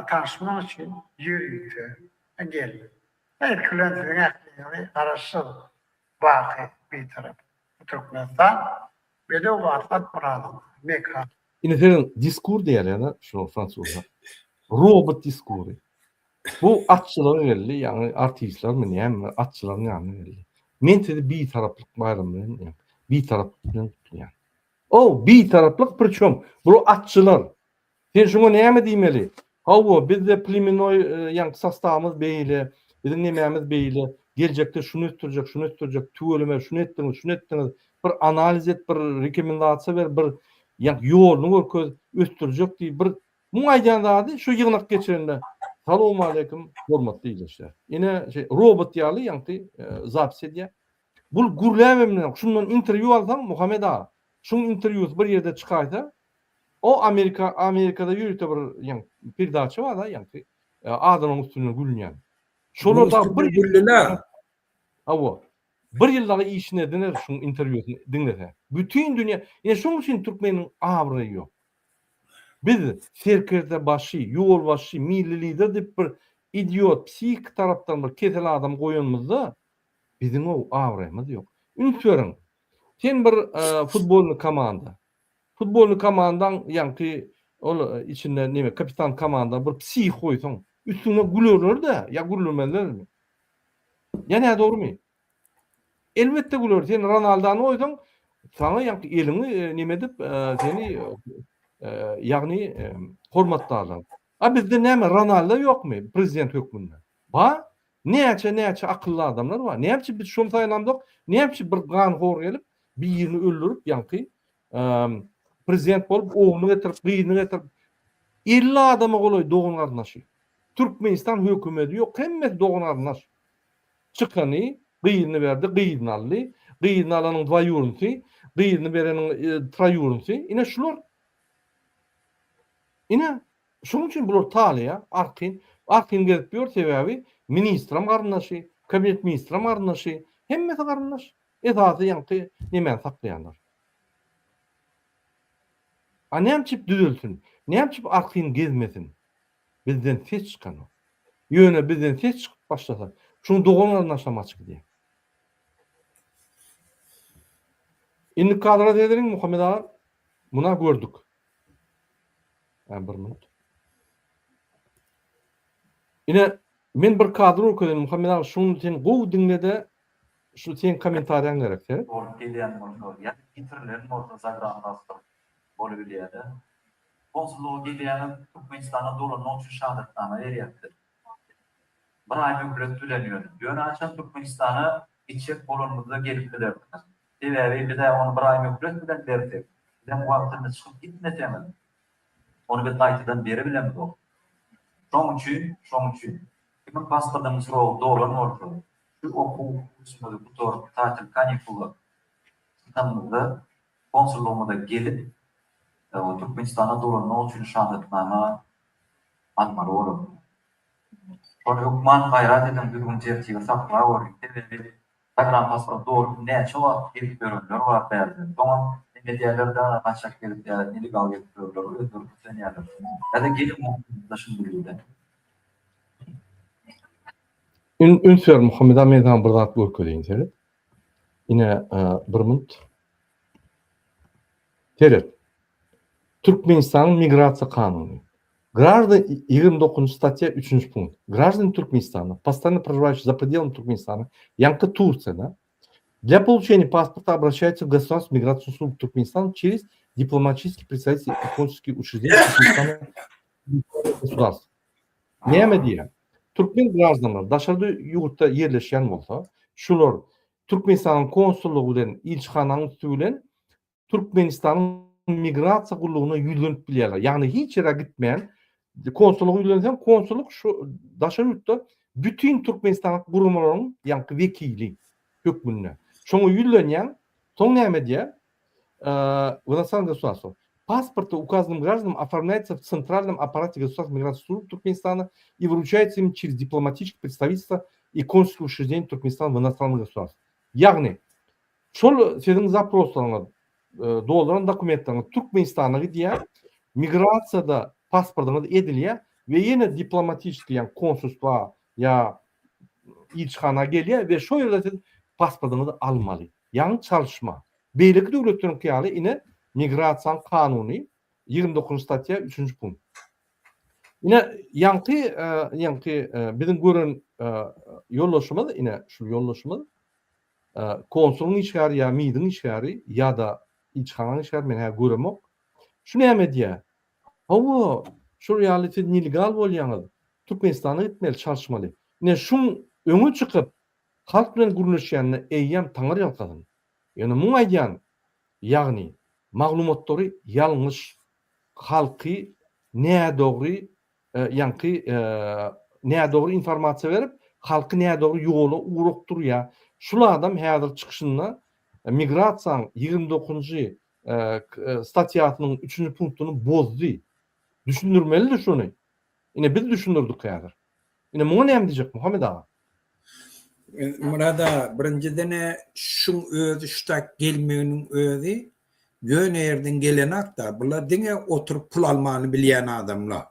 tanışmak için yürüyüktü. Geldi. Her külentinin aklını arası bakı bir taraf. Türkmenistan ve de o vakat buradan. Mekha. Ine senin diskur diýer ýa-da şunu fransuzca. Robot diskury. Bu atçylara geldi, ýani artistler mi näme atçylaryň ýanyna geldi. Men tedi bir taraplyk baýram bilen, bir taraplyk bilen tutýan. O bir taraplyk birçom. Bu atçylar. Sen şuna näme diýmeli? Hawa bizde plemenoy ýa sastawymyz beýle, bizim nämämiz beýle, geljekde şunu ötürjek, tüweleme, şunu etdiňiz. Bir analiz et, bir rekomendasiýa ber, bir ýa ýoluny görköz ötürjek diýip bir muň aýdýan zady şu ýygnak geçirende. Salamu aleykum, hormatly ýylaşlar. Ine robot ýaly ýa-ni zapis edýär. Bu gurlämemden şundan interwiu alsam Muhammed aga. Şuň interwiusy bir ýerde çykaýsa, o Amerikada ýürüte bir ýa perdaça bar da ýa-ni adamyň üstüne gülýän. Şolarda bir gülleler. Hawa. Bir ýyldaky işine dener şuň interwiusy dinlese. Bütün dünýä, ine şoň üçin türkmeniň abry ýok. Biz serkerde başy, ýol başy, milli lider diýip bir idiot, psik tarapdan bir kesel adam goýanmyzda bizim o abrymyz ýok. Ünsüriň. Sen bir futbolny komanda. Futbolny komandaň ýa-ni ol içinde näme kapitan komanda bir psik goýsaň, üstüne gülerler-de, ýa gülmelermi? Ýa-ni dogrymy? Elbetde güler. Sen Ronaldony goýsaň, sana ýa-ni elini näme dip seni ýagny hormatlarlar. A bizde näme Ronaldo ýokmy prezident hökmünde? Ba, näçe akylly adamlar bar. Näçe biz şol taýlandyk, näçe bir ganhor gelip birini öldürüp ýa-ni prezident bolup oğlunu getirip, gyýyny getirip 50 adama goloy dogun arnaşy. Türkmenistan hökümeti ýok, hemme dogun arnaş. Çykany, gyýyny berdi, gyýyny aldy, gyýyny alanyň dwaýurunty, gyýyny bereniň traýurunty. Ine şular ine şoň üçin bular taýya, arkin gelip ýör sebäbi ministram garnaşy, kabinet ministram garnaşy, hemmesi garnaş. Esasy ýa-ni näme saklaýanlar. Näçip düzelsin, näçip arkin gezmesin. Bizden ses çykan. Ýöne bizden ses çykyp başlasa, şunu dogan arnaşamaçyk diýär. Indi kadrat ederiň Muhammed aga, muna gördük. Bir minut. Ine Men bir kadro okudım Muhammed abi şunu sen gow dinlede şu sen kommentaryň gerek. Olup gelýän bolsa, ýa internetden bolsa Instagram'da bolup bilýär. Konsulluğa gelýän Türkmenistana dolanmak üçin şahadatnama berýärdir. Bir ay möhlet ödeniyor. Ýöne açan Türkmenistana içek bolanmada gelip biler. Sebäbi bir de onu bir ay möhlet bilen berdi. Bizden wagtyny çykyp gitmeseňiz. Onu bir taýtydan beri bilemdi o. Şoň üçin kimin pasportymyz dolan bolsa, şu okuw usulü bu tor tatil kanikulu tanımda konsolluğuna gelip Türkmenistan'a dolanmak üçin şahadatnama almaly bolar. Şonu hukman gayrat eden bir gün tertibi sakla olur. Instagram pasport doğru ne çoğu gelip görünür var berdi. Sonra medyalardan açık gelip illegal gelip görünür. Öldürüp seniyalar. Ya da gelip muhtaşın bilgiler. Ünsür Muhammed Ahmed'den bir zat görkedeyin seni. Yine bir minut. Terep. Türkmenistan'ın migrasiya kanunu. Граждан 29 статья 3 пункт. Граждане Туркменистана, постоянно проживающие за пределами Туркменистана, Янка Турция, да, для получения паспорта обращаются в Государственную миграционную службу Туркменистана через дипломатические представительства и консульские учреждения Туркменистана государства. Neyme diye? Türkmen gражданlar daşarda yurtta yerleşen bolsa, şular Türkmenistan'ın konsulluğu bilen, ilçixananın üstü bilen Türkmenistan'ın migrasiya gulluğuna yüzlenip bilýärler. Ýagny hiç ýere gitmeýän konsulluğa yüzlensem konsulluk şu daşar yurtda bütün Türkmenistan gurumlarynyň ýanky vekili hökmünde. Şoňa yüzlenýän soň näme diýär? Выносам государство. Паспорты указанным гражданам оформляются в Центральном аппарате государственной миграционной службы Туркменистана и выручаются им через дипломатические представительства и консульские учреждения Туркменистана в иностранных государствах. Ягни, şol senin zaproslaryňa dolduran dokumentlerini Türkmenistan'a diye migrasiyada pasportuna edilýär ve yine diplomatik yani konsulstva ya ilçixana gelýär ve şo ýerde pasportunu almaly. Ýa-ni çalışma. Beýleki döwletleriň kýaly ine migrasiýa kanuny 29 statya 3 punkt. Ine ýanky biziň gören ýollaşmada ine şu ýollaşmada konsulun işgari ya midin işgari ya da ilçixananyň işgari men häzir göremok. Şu näme diýär? Hawa şu realite illegal bolýany Türkmenistana gitmeli, çalışmaly. Ne şun öňe çykyp halk bilen guruluşýanyny eýýäm taňar ýalkadyn. Ýani muň aýdýan ýagny maglumatlary ýalňyş, halky näme dogry ýanky näme dogry informasiýa berip, halky näme dogry ýola urakdyrýar. Şulardan häzir çykyşynda migrasiýaň 29-njy statýasynyň 3-nji punktyny bozdy. Düşündirmeli şunu. Ine biz düşündürdük häzir. Ine muňa näme diýjek Muhammed ağa? Murada birinciden şun özü şutak gelmeginiň özü Gönerden gelen aktar. Bular dine oturup pul almany bilýän adamlar.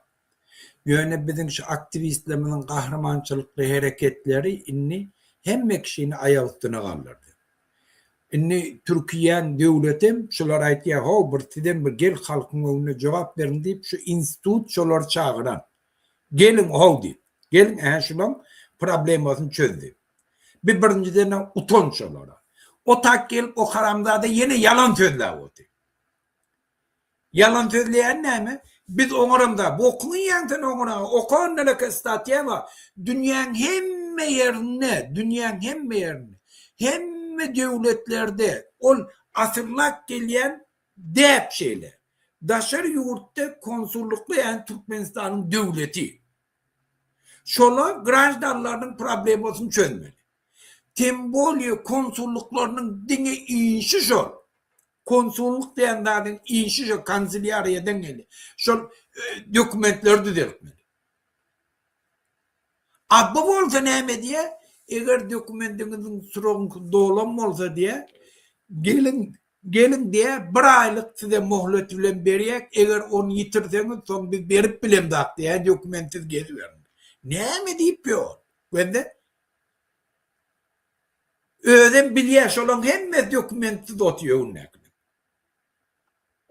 Ýöne biziň şu aktivistlerimiň gahramançylykly hereketleri inni hemme kişini aýak üstüne galdyrdy. Inni Türkiýe döwletim şolar aýtýar, "Haw bir tiden bir gel halkyň öňüne jogap berin" diýip şu institut şolar çağıran. Gelin haw diýip. Gelin şulan problemasyny çözdü. Birinciden utanç şolara. O takkel o haramzada yine yalan sözler oldu. Yalan sözleyen näme? Biz oňarymda bu okunyň ýangyny oňara okan neleke statya var. Dünýäň hemme ýerine, hemme döwletlerde ol asyrlak gelýän däp şeýler. Daşar ýurtda konsullukly ýani Türkmenistanyň döwleti. Şolar grajdanlaryň problemasyny çözmeli. Temboliýa konsulluklarının dine inşi şol. Konsulluk diýenlerden inşi şol kanziliýariýadan geldi. Şol dokumentleri düzeltmeli. Abba bolsa näme diýe? Eger dokumentiniziň süregiň dolan bolsa diýe, gelin diýe bir aýlyk size möhlet bilen berýek. Eger onu ýitirseňiz soň biz berip bilemdik diýe dokumentsiz gezip berin. Näme diýip ýör? Wende öden bilýär şolan hemme dokumentsiz otýar.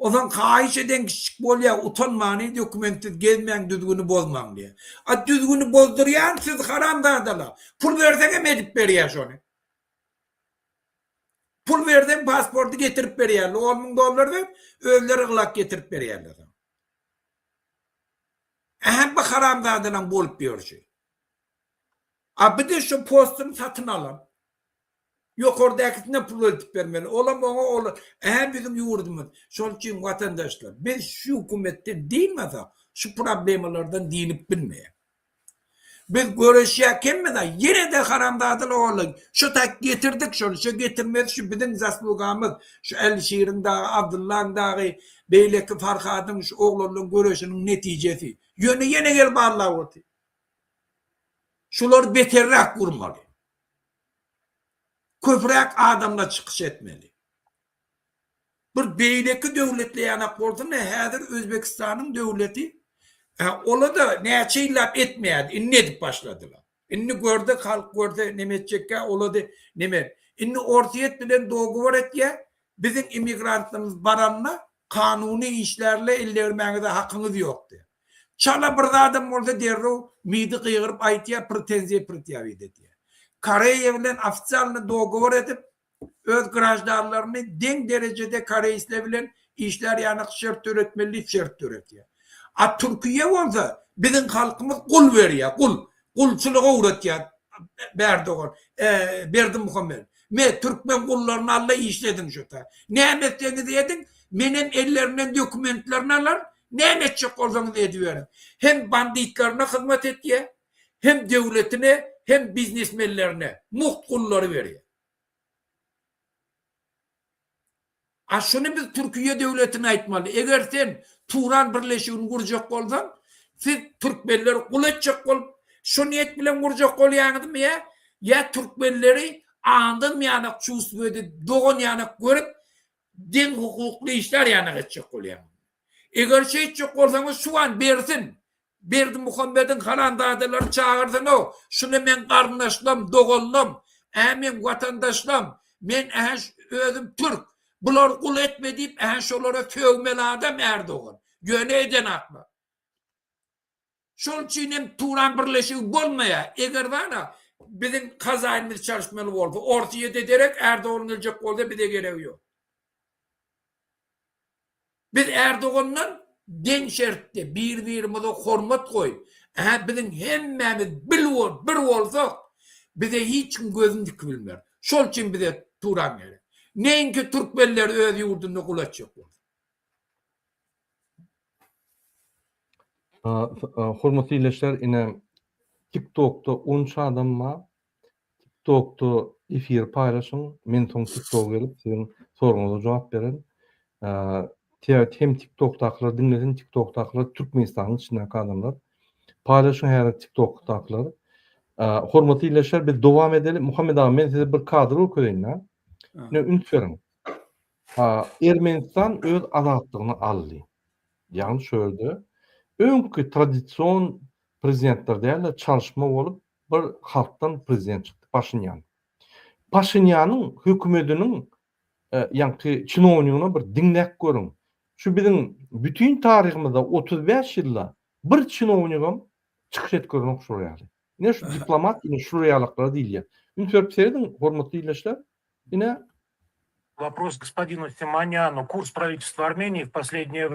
Ozan kahiş eden kişik bolya utanmany dokumentsiz gezmeň düzgünü bozmaň diye. A düzgünü bozdurýan siz haram dadalar. Pul berseňem edip berýär şonu. Pul berden pasportu getirip berýärler. $10.000 ver, özleri gylak getirip berýärler. Hem bu haram dadalan bolup ýörşi. A bir de şu postunu satın alan. Yok oradakine pul ödüp vermeli. Olam ona ola. Bizim yurdumuz. Şol için vatandaşlar. Biz şu hükümetten değilmezse şu problemlerden değinip bilmeye. Biz görüşürken mi de yine de haramdadılar oğlum. Şu tak getirdik şu getirmez şu bizim zaslugağımız. Şu Elşehir'in dağı, Abdullah'ın dağı, Beyleki Farkad'ın şu oğlanın görüşünün neticesi. Yine gel bağlar oldu. Şular beterrak kurmalı. Köprek adamla çıkış etmeli. Bir beyleki devletle yanak oldu ne hazır Özbekistan'ın devleti ola da neçe ilap etmeyedi. İnni edip başladılar. İnni gördü halk gördü nemetçekke ola da nemet. İnni ortiyet bilen doğu var et ya bizim imigrantlarımız baranla kanuni işlerle ellermenize hakkınız yoktu. Çala bir adam orada derro midi kıyırıp aytiya pretenziye dedi. Koreya bilen ofitsialny dogovor edip öz grajdanlaryny deň derecede Koreýsle bilen işler ýanyk şert öretmeli şert öretýär. A Türkiýe bolsa biziň halkymyz kul berýär, kulçuluga uğratýar. Berdimuhammed. Me Türkmen kullaryny alla işledin şota. Nämetdiňiz edin, menen ellerimden dokumentlerini alar, nämetçi bolsaňyz ediberin. Hem banditlaryna hyzmat etýär, hem devletine hem biznesmenlerine muht kulları veriyor. Şunu biz Türkiye devletine aitmalı. Eğer sen Turan birleşiğini kuracak olsan, siz Türkmenleri kul edecek ol. Şu niyet bilen kuracak ol yanıdı mı ya? Ya Türkmenleri andan yanık çuğusböde doğun yanık görüp din hukuklu işler yanık edecek ol yanıdı. Eğer şey edecek olsanız şu an bersin. Berdimuhammed'in halandadaları çağırdın o. Şunu men kardeşlim, doğullum, men vatandaşlım, men özüm Türk. Bular kul etme deyip şolara tövmeli adam Erdoğan. Yöne eden aklı. Şol için hem Turan birleşiği bolmaya. Eğer bana bizim kazayımız çalışmalı oldu. Ortaya ederek Erdoğan gelecek oldu bir de gereği yok. Biz Erdoğan'la den şertte birbirimize hormat koy. Bizim hemmemiz bir olsak bize hiç gözün dik bilmer. Şol için bize Turan gerek. Neyinki Türkmenler öz yurdunu kulaçacak olur. Hormatly ilişler ine TikTok'ta 13 adamma TikTok'ta efir paylaşın. Men soň TikTok'a gelip sizin soruňyza jogap beren. Hem TikTok'takiler dinledin, TikTok'takiler Türkmenistan'ın içindeki adamlar. Paylaşın her TikTok'takiler. Hormatly ilişler biz devam edelim. Muhammed abi men size bir kadr okuyayım. Ne ünsörün. Ermenistan öz azatlygyny aldy. Ýani şöyle. Öňkü tradisiyon prezidentler däl çalışma bolup bir halktan prezident çykdy Paşinyan. Paşinýanyň hökümetiniň ýa-ni çinownygyna bir diňlek görün. Şu biziň bütün tarihimizde 35 ýylda bir çinownygam çykyş etgörün okşurýar. Ne şu diplomat, ne şu realyklara diýilýär. Ünsörüp seredin hormatly ilişler. Yine Вопрос господину Симоняну. Курс правительства Армении в последнее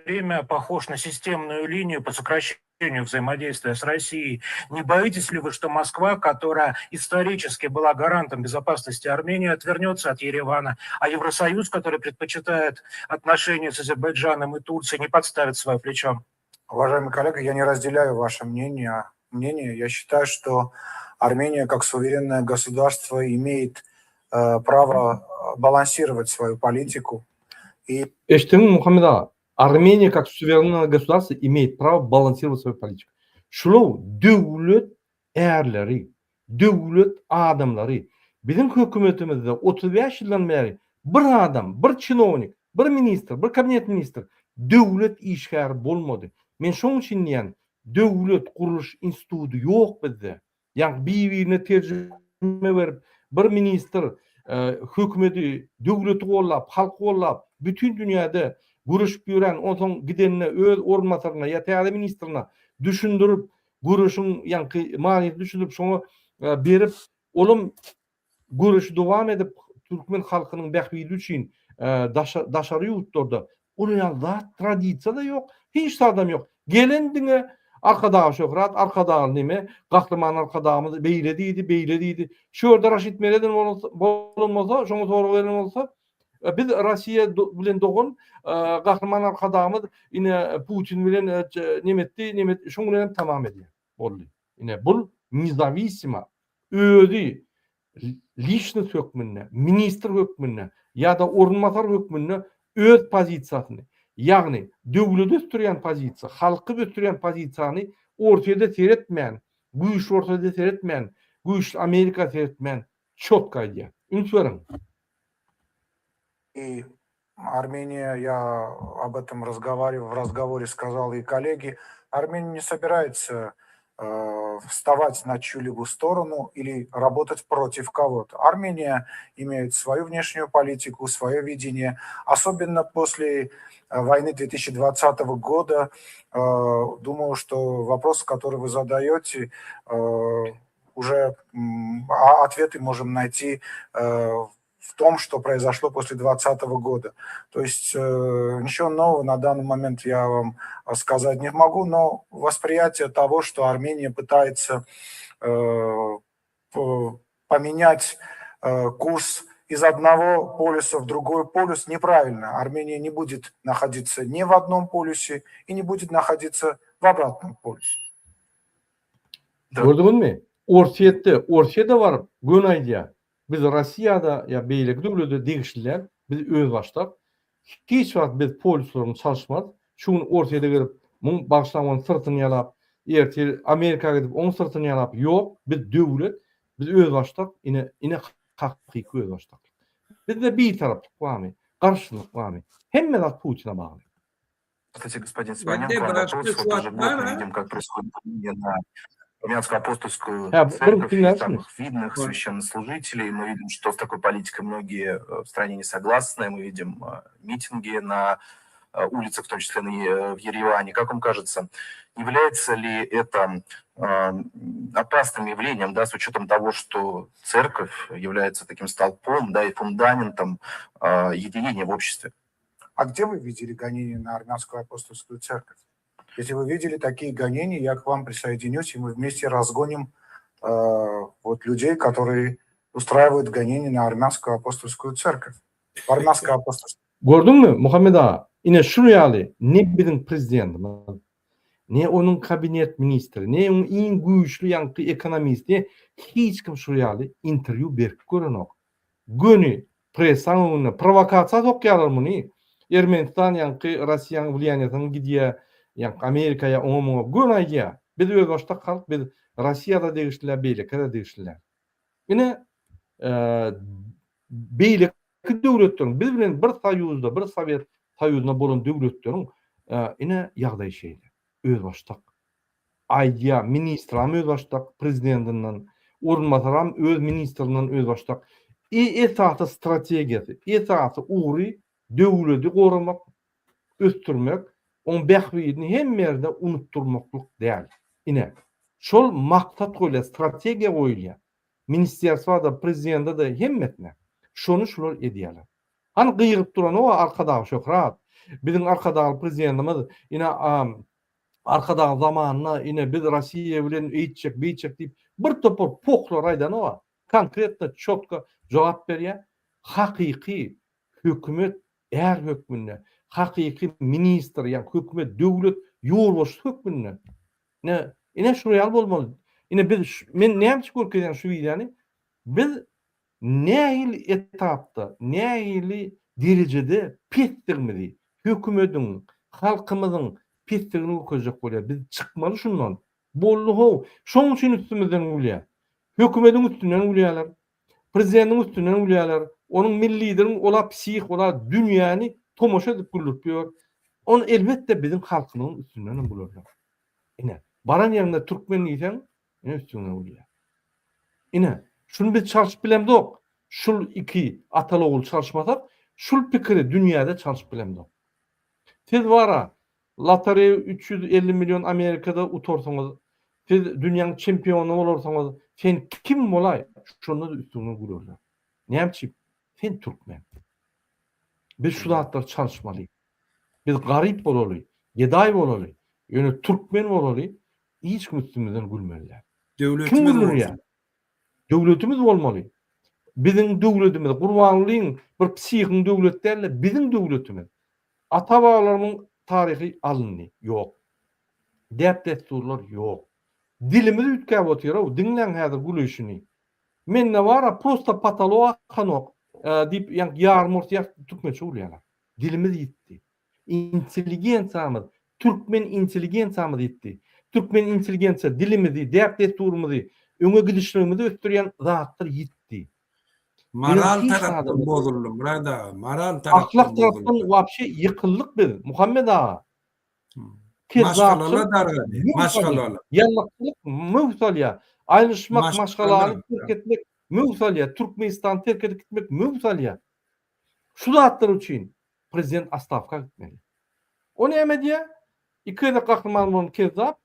время похож на системную линию по сокращению взаимодействия с Россией. Не боитесь ли вы, что Москва, которая исторически была гарантом безопасности Армении, отвернется от Еревана, а Евросоюз, который предпочитает отношения с Азербайджаном и Турцией, не подставит свое плечо? Уважаемый коллега, я не разделяю ваше мнение. Я считаю, что Армения как суверенное государство имеет право балансировать свою политику. Eşitdin mi Muhammed ağa? Armeniya как суверенное государство имеет право балансировать свою политику. Şulau döwlet erleri, döwlet adamları. Bizim hökümetimizde 35 ýyldan beri bir adam, bir çinownik, bir minister, bir kabinet minister döwlet işgär bolmady. Men şoň üçin diýen döwlet kuruluş institutu ýok bizde. Ýa-ni bir-birine terjime berip bir minister hükümeti, devleti gollap, halkı gollap, bütün dünyada Gürüşüp ýören, oňsoň gidenine öz ornmasaryna ýa täze ministrine düşündirip, gürüşüň ýanky maňyny düşündirip şoňa berip, olum görüşü dowam edip Türkmen halkynyň bähbili üçin daşary ýurtlarda oralda tradisiýa da ýok, hiç adam ýok. Gelendiňe arkadagy şöhret, arkadagy nime, gahrman arkadagymyz beýle diýdi. Şurada Raşit Mereden bolmasa, şoňa soruq beren bolsa, biz Rossiýa bilen dogun gahrman arkadagymyz ine Putin bilen nimetdi, şoň bilen tamam edýär. Boldy. Ine bul nizavissima özi lişni hökmünde, ministr hökmünde ya da ornmatar hökmünde öz pozisiýasyny, ýagny döwleti ötürýän pozisiýa, halky ötürýän pozisiýany ortada seretmän, güýç ortada seretmän, güýç Amerika seretmän çotka edýär. Ünsüren. И Армения, я об этом в разговоре сказал и коллеги, Армения не собирается вставать на чью-либо сторону или работать против кого-то. Армения имеет свою внешнюю политику, свое видение. Особенно после войны 2020 года, думаю, что вопрос, который вы задаете, уже ответы можем найти в том, что произошло после 2020 года. То есть ничего нового на данный момент я вам сказать не могу, но восприятие того, что Армения пытается поменять курс из одного полюса в другой полюс, неправильно. Армения не будет находиться ни в одном полюсе и не будет находиться в обратном полюсе. Gördüňizmi? Orsiýetde var Gönaýda. Biz Rossiýada ya beýleki döwlede degişliler, biz öz başlap hiç wagt biz polislerini çalışmaz. Şunu ortaya gelip mun başlaman sırtını yalap, ertel Amerika gidip on sırtını yalap. Yok, biz döwlet, biz öz başlap, ine hakyky öz başlap. Bizde bir taraplyk barmy? Garşylyk barmy? Hemme zat Putin'e bagly. Кстати, господин Симонян, к вам вопрос. Вот уже год мы видим, как происходит на Армянско-апостольскую церковь, и самых видных священнослужителей. Мы видим, что с такой политикой многие в стране не согласны. Мы видим митинги на улицах, в том числе в Ереване. Как вам кажется, является ли это опасным явлением, да, с учетом того, что церковь является таким столпом, да, и фундаментом единения в обществе? А где вы видели гонения на Армянскую апостольскую церковь? Если вы видели такие гонения, я к вам присоединюсь, и мы вместе разгоним вот людей, которые устраивают гонения на Армянскую апостольскую церковь. В Армянскую апостольскую. Gördüňmü Muhammed ağa? Ine şunu ýaly, ne bizim prezidentimiz, ne onun kabinet ministri, ne onun iň güýçli ýanky ekonomisti, hiç kim şu ýaly interview berip görenok. Göni pressaňyny provokasiýa sokýarlar muny. Ermenistan ýanky Rossiýanyň wliýanyatyny gidýär, ýanky Amerikaýa oňa gön aýdýar. Biz öz başda kalyp, biz Rossiýada degişliler, beýlekde degişliler. Ine beýleki döwletleriň biz bilen bir soýuzda, bir Sowet Soýuzyna bolan döwletleriň ine ýagdaý şeýle. Öz başda aýdýar, ministram öz başda prezidentinden, ornmataram öz ministrinden öz başda. Esasy strategiýasy, esasy uğry döwleti goramak, östürmek, on bähbidini hemme ýerde unutturmaklyk däl. Ine şol maksat goýla, strategiýa goýulýar. Ministerswada, prezidentde de hemmetne. Şonu şular edýärler. Hani gyýyp duran o arkadagy şöhret. Bizim arkadagy prezidentimiz ine arkadagy zamanyna ine biz Rossiýa bilen eýtjek, beýtjek diýip bir topor poklar aýdan o. Konkretne çotka jogap berýär. Hakyky hökümet er hökmünde, hakyky ministr ýa hökümet döwlet ýolbaşy hökmünde. Ine şu ýal bolmaly. Ine biz men näme görkezýän şu ýany biz nähili etapda, nähili derejede petdirmidi. Hökümetiň, halkymyzyň petdigini gökezek bolýar. Biz çykmaly şundan. Bollugy şoň üçin üstümizden gülýär. Hökümetiň üstünden gülýärler. Prezidentiň üstünden gülýärler. Onun millidiriň ola psih, ola dünýäni tomoşa edip gülürpýär. On elbetde bizim halkymyň üstünden bularlar. Ine baran ýerinde türkmen diýsen, ine üstünden gülýär. Ine şunu biz çalışyp bilemdik. Şul iki atalogul çalışmasak, şul pikiri dünýäde çalışyp bilemdik. Siz vara lotereya 350 milyon Amerikada utorsaňyz, siz dünýäň çempionu bolarsaňyz, sen kim bolay? Şonu da üstüne gururlar. Näme? Sen türkmen. Biz şu zatlar çalışmaly. Biz garyp bolaly, geday bolaly, ýöne türkmen bolaly, hiç kim üstümizden gülmeliler. Döwletimiz Kim gülür? Döwletimiz bolmaly. Bizim döwletimiz, Gurbanlyň bir psihiň döwlet däl, bizim döwletimiz. Ata-babalarymyň tarihi alındy. Yok. Dep desturlar yok. Dilimiz ütkäp otyrar, dinlen häzir gülüşini. Menne wara prosta patolog kanok dip ýarmurt ýa türkmençe ulýarlar. Dilimiz ýitdi. Intelligensiyamyz, türkmen intelligensiyamyz ýitdi. Türkmen intelligensiya dilimizi, dep desturumuzy, öňe gidişlerimizi ötürýän zatlar ýitdi. Moral tarapdan bozuldy, burada. Moral tarapdan Ahlak tarapdan wapşe ýykyllyk biz. Muhammed ağa. Maşgalalar dargady. Maşgalalar. Ýallyk mewsalya. Aýryşmak maşgalany terk etmek mewsalya. Türkmenistan terk edip gitmek mewsalya. Şu zatlar üçin prezident atstavka gitmeli. O näme diýär? Iki kahraman bolan kezap,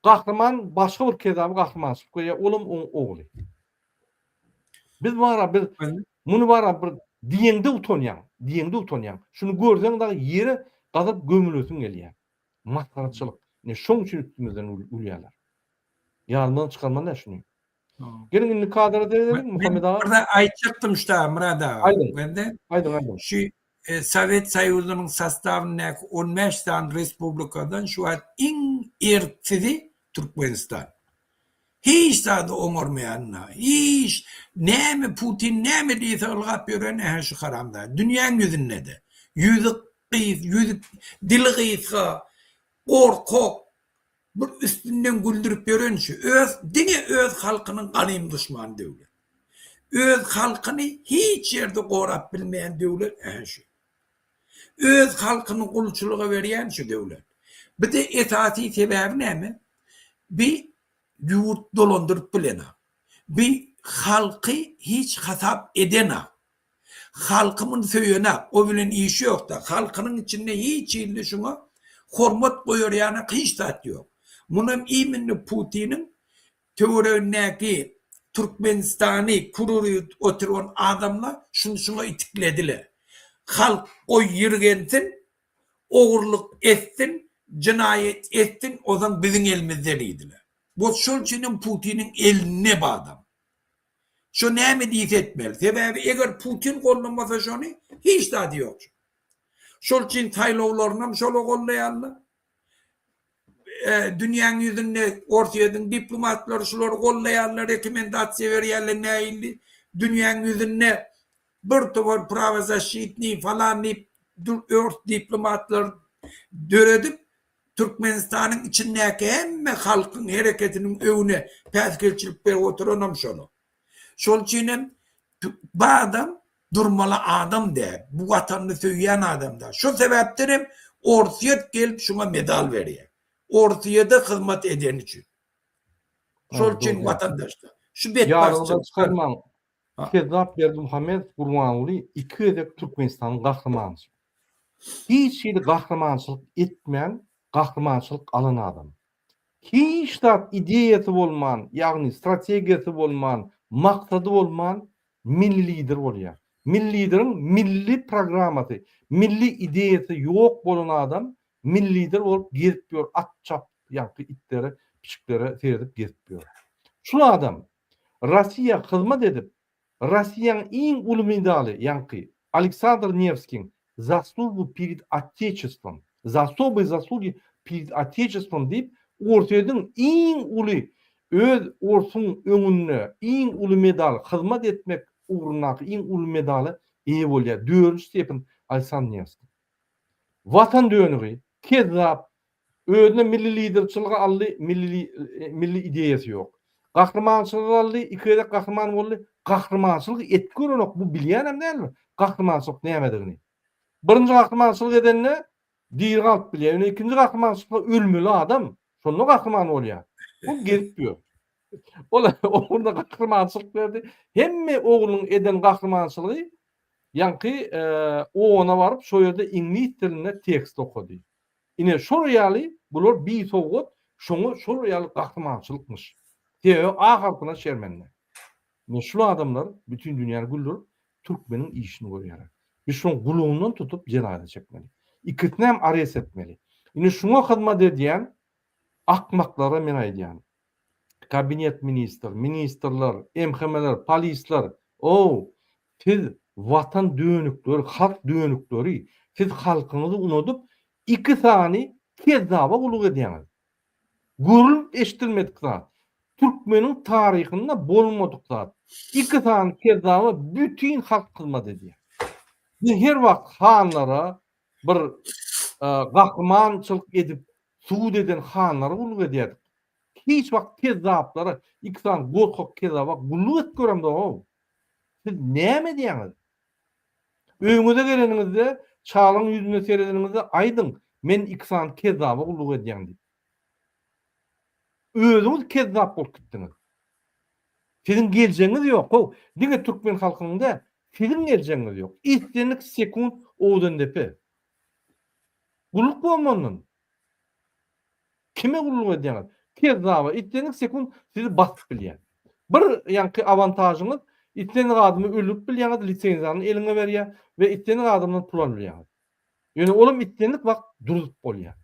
kahraman başga bir kezaby kahramançylyk goýar, olum ogly. Biz bara bir muny bara bir diýende utonýan. Şunu görseň da ýeri gazyp gömülüsün gelýär. Maskaraçylyk. Ne şoň üçin üstümizden ulýarlar. Ýardan çykanman da şunu. Gelin indi kadra edelim Muhammed ağa. Burada aýtjakdym şda Murad ağa. Aýdyn. Şu Sovet Soýuzynyň sastawyna 15 tan respublikadan şu an iň ertidi Türkmenistan. Hiç zady oňarmaýanna, hiç näme Putin näme diýse ılgap ýören şu haramda. Dünýäň ýüzünde de. Yüzük dili gysga, korkak, bir üstünden güldürüp ýörençi, öz halkynyň ganym duşman döwlet. Öz halkyny hiç ýerde gorap bilmeýän döwlet şu. Öz halkyny gulçylyga berýän şu döwlet. Bir de etati sebebi näme? Bir yurt dolandyryp bilene. Bir halky hiç hasap edene. Halkymyň söýene, o bilen işi ýok da, halkynyň içinde hiç ýyldy şuňa hormat goýar ýany hiç zat ýok. Munun iýmini Putiniň töweregindäki Türkmenistany kururyp oturan adamlar şunu itiklediler. Halk o ýergensin, ogurlyk etsin, cinayet etsin, ozan biziň elimizde diýdiler. Bu şol üçin Putiniň eline badam. Şu näme diýip etmeli? Sebebi eger Putin gollamasa şonu hiç zady ýok. Şol üçin taýlawlaryny şol gollaýarlar. Dünýäň ýüzünde ortaýadyň diplomatlary şolary gollaýarlar, rekomendasiýa berýärler näýildi. Dünýäň ýüzünde bir towar pravazashitni falan diplomatlar döredip Türkmenistanyň içindäki hemme halkyň hereketiniň öwüne päsgelçilik berip oturanam şonu. Şol üçin bu adam durmaly adam de, bu watanyny söýýän adam da. Şu sebäpden ortaýat gelip şuna medal berýär. Ortaýada hyzmat eden üçin. Şol üçin watandaşlar. Şu betbaşçylyk çykarman. Kezap berdi Muhammed Gurbanly iki edep Türkmenistanyň gahramansy. Hiç ýerde gahramanslyk etmeýän, gahramanslyk alan adam. Hiç de ideýasy bolman, ýagny strategiýasy bolman, maksady bolman milli lider bolýar. Milli lideriň milli programmasy, milli ideýasy ýok bolan adam milli lider bolup gezip ýör, at çap ýa-da itleri, piçikleri seredip gezip ýör. Şu adam Rossiýa hyzmat edip Россияның ең улы медали, янки, Александр Невский, заслугу перед Отечеством, за особые заслуги перед Отечеством deyip, ortaydın ең улы, öz orsun öňünde ең улы medal, hizmet etmek uğrunaki ең улы medali eýe bolýar. 4-nji stepen Alexander Nevский. Vatan dönügi, kezap, özüne milli liderçiligi aldy, milli ideýasy ýok. Gahrmançylyk aldy, ikide gahrman boldy. Gahrmançylyk etgörönok bu bilýänem dälmi? Gahrmançylyk nämedigini. Birinji gahrmançylyk edenle diýil galyp bilýär. Ikinji gahrmançylyk ölmeli adam. Şonu gahrman bolýar. Bu geripdir. Ola orada gahrmançylyk berdi. Hemme ogluň eden gahrmançylygy Yankı o ona varıp şo yerde İngiliz tilinde tekst okudy. Ine şo ýaly bular bir soğuk şoňa şo ýaly gahrymançylykmyş. Teo a halkyna şermenler. Ne şu adamlar bütün dünýäni güldürüp Türkmeniň işini görýär. Biz şoň guluğundan tutup jenayda çekmeli. İkitnem arres etmeli. Ine şoňa hyzmat edýän akmaklara men aýdýan. Kabinet ministrler, MHM'ler, polisler, siz vatan dönükleri, halk dönükleri, siz halkınızı unutup iki sani kezzaba uluk edýäňiz. Gurul eşitilmedik zat. Türkmenin tarihinde bolmadyk zat. İki sani kezzaba bütün halk hyzmat edýär. Biz her wagt hanlara bir gahrymançylyk edip suud eden hanlara uluk edýärdik. Hiç wagt kezzaplara iksan gorkak kezzaba uluk etgörem de siz näme diýäňiz? Öňüňize geleniňizde çalyň ýüzüne seredeningizde aýdyň men iksan kezzaba uluk edýän diýip. Özüňiz kezzap bolup gitdiňiz. Sizin geljeňiz ýok. Diňe türkmen halkynda sizin geljeňiz ýok. Istenik sekund odan depe. Uluk bolmanyn. Kime uluk edýäňiz? Kezzaba istenik sekund sizi basyp bilýär. Bir ýanky avantajyňyz itlenik adymy ölüp bilýäňiz lisenziýany eline berýär we itlenik adymdan pul alýar. Ýöne olam itlenik wagt durup bolýar.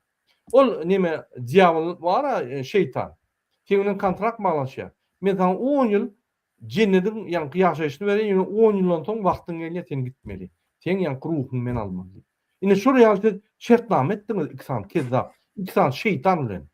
Ol neme diýabol bara şeytan. Kiňden kontrakt baglaşýar. Men sana 10 ýyl jennediň ýanky ýaşaýyşyny berýän, ýöne 10 ýyldan soň wagtyň gelýär sen gitmeli. Sen ýanky ruhyň men almaly. Ine şu realite şertname etdiňiz iksan kezzap, iksan şeytan bilen.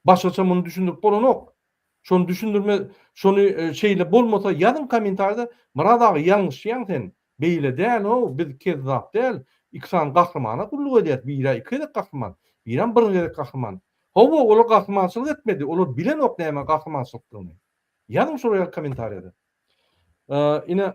Başgaça muny düşündirip bolanok. Şonu düşündürme, şonu şeyle bolmasa ýazın kommentarda Murad ağa ýalňyş ýan sen. Beýle däl biz kezzap däl. İksan gahrymana gulluk edýär. Bira iki gahrman. Biran bir gerek gahrman. Howa olar gahrmançylyk etmedi. Olar bilen ok näme gahrmançylykdygyny. Ýazın şu kommentarda. Ine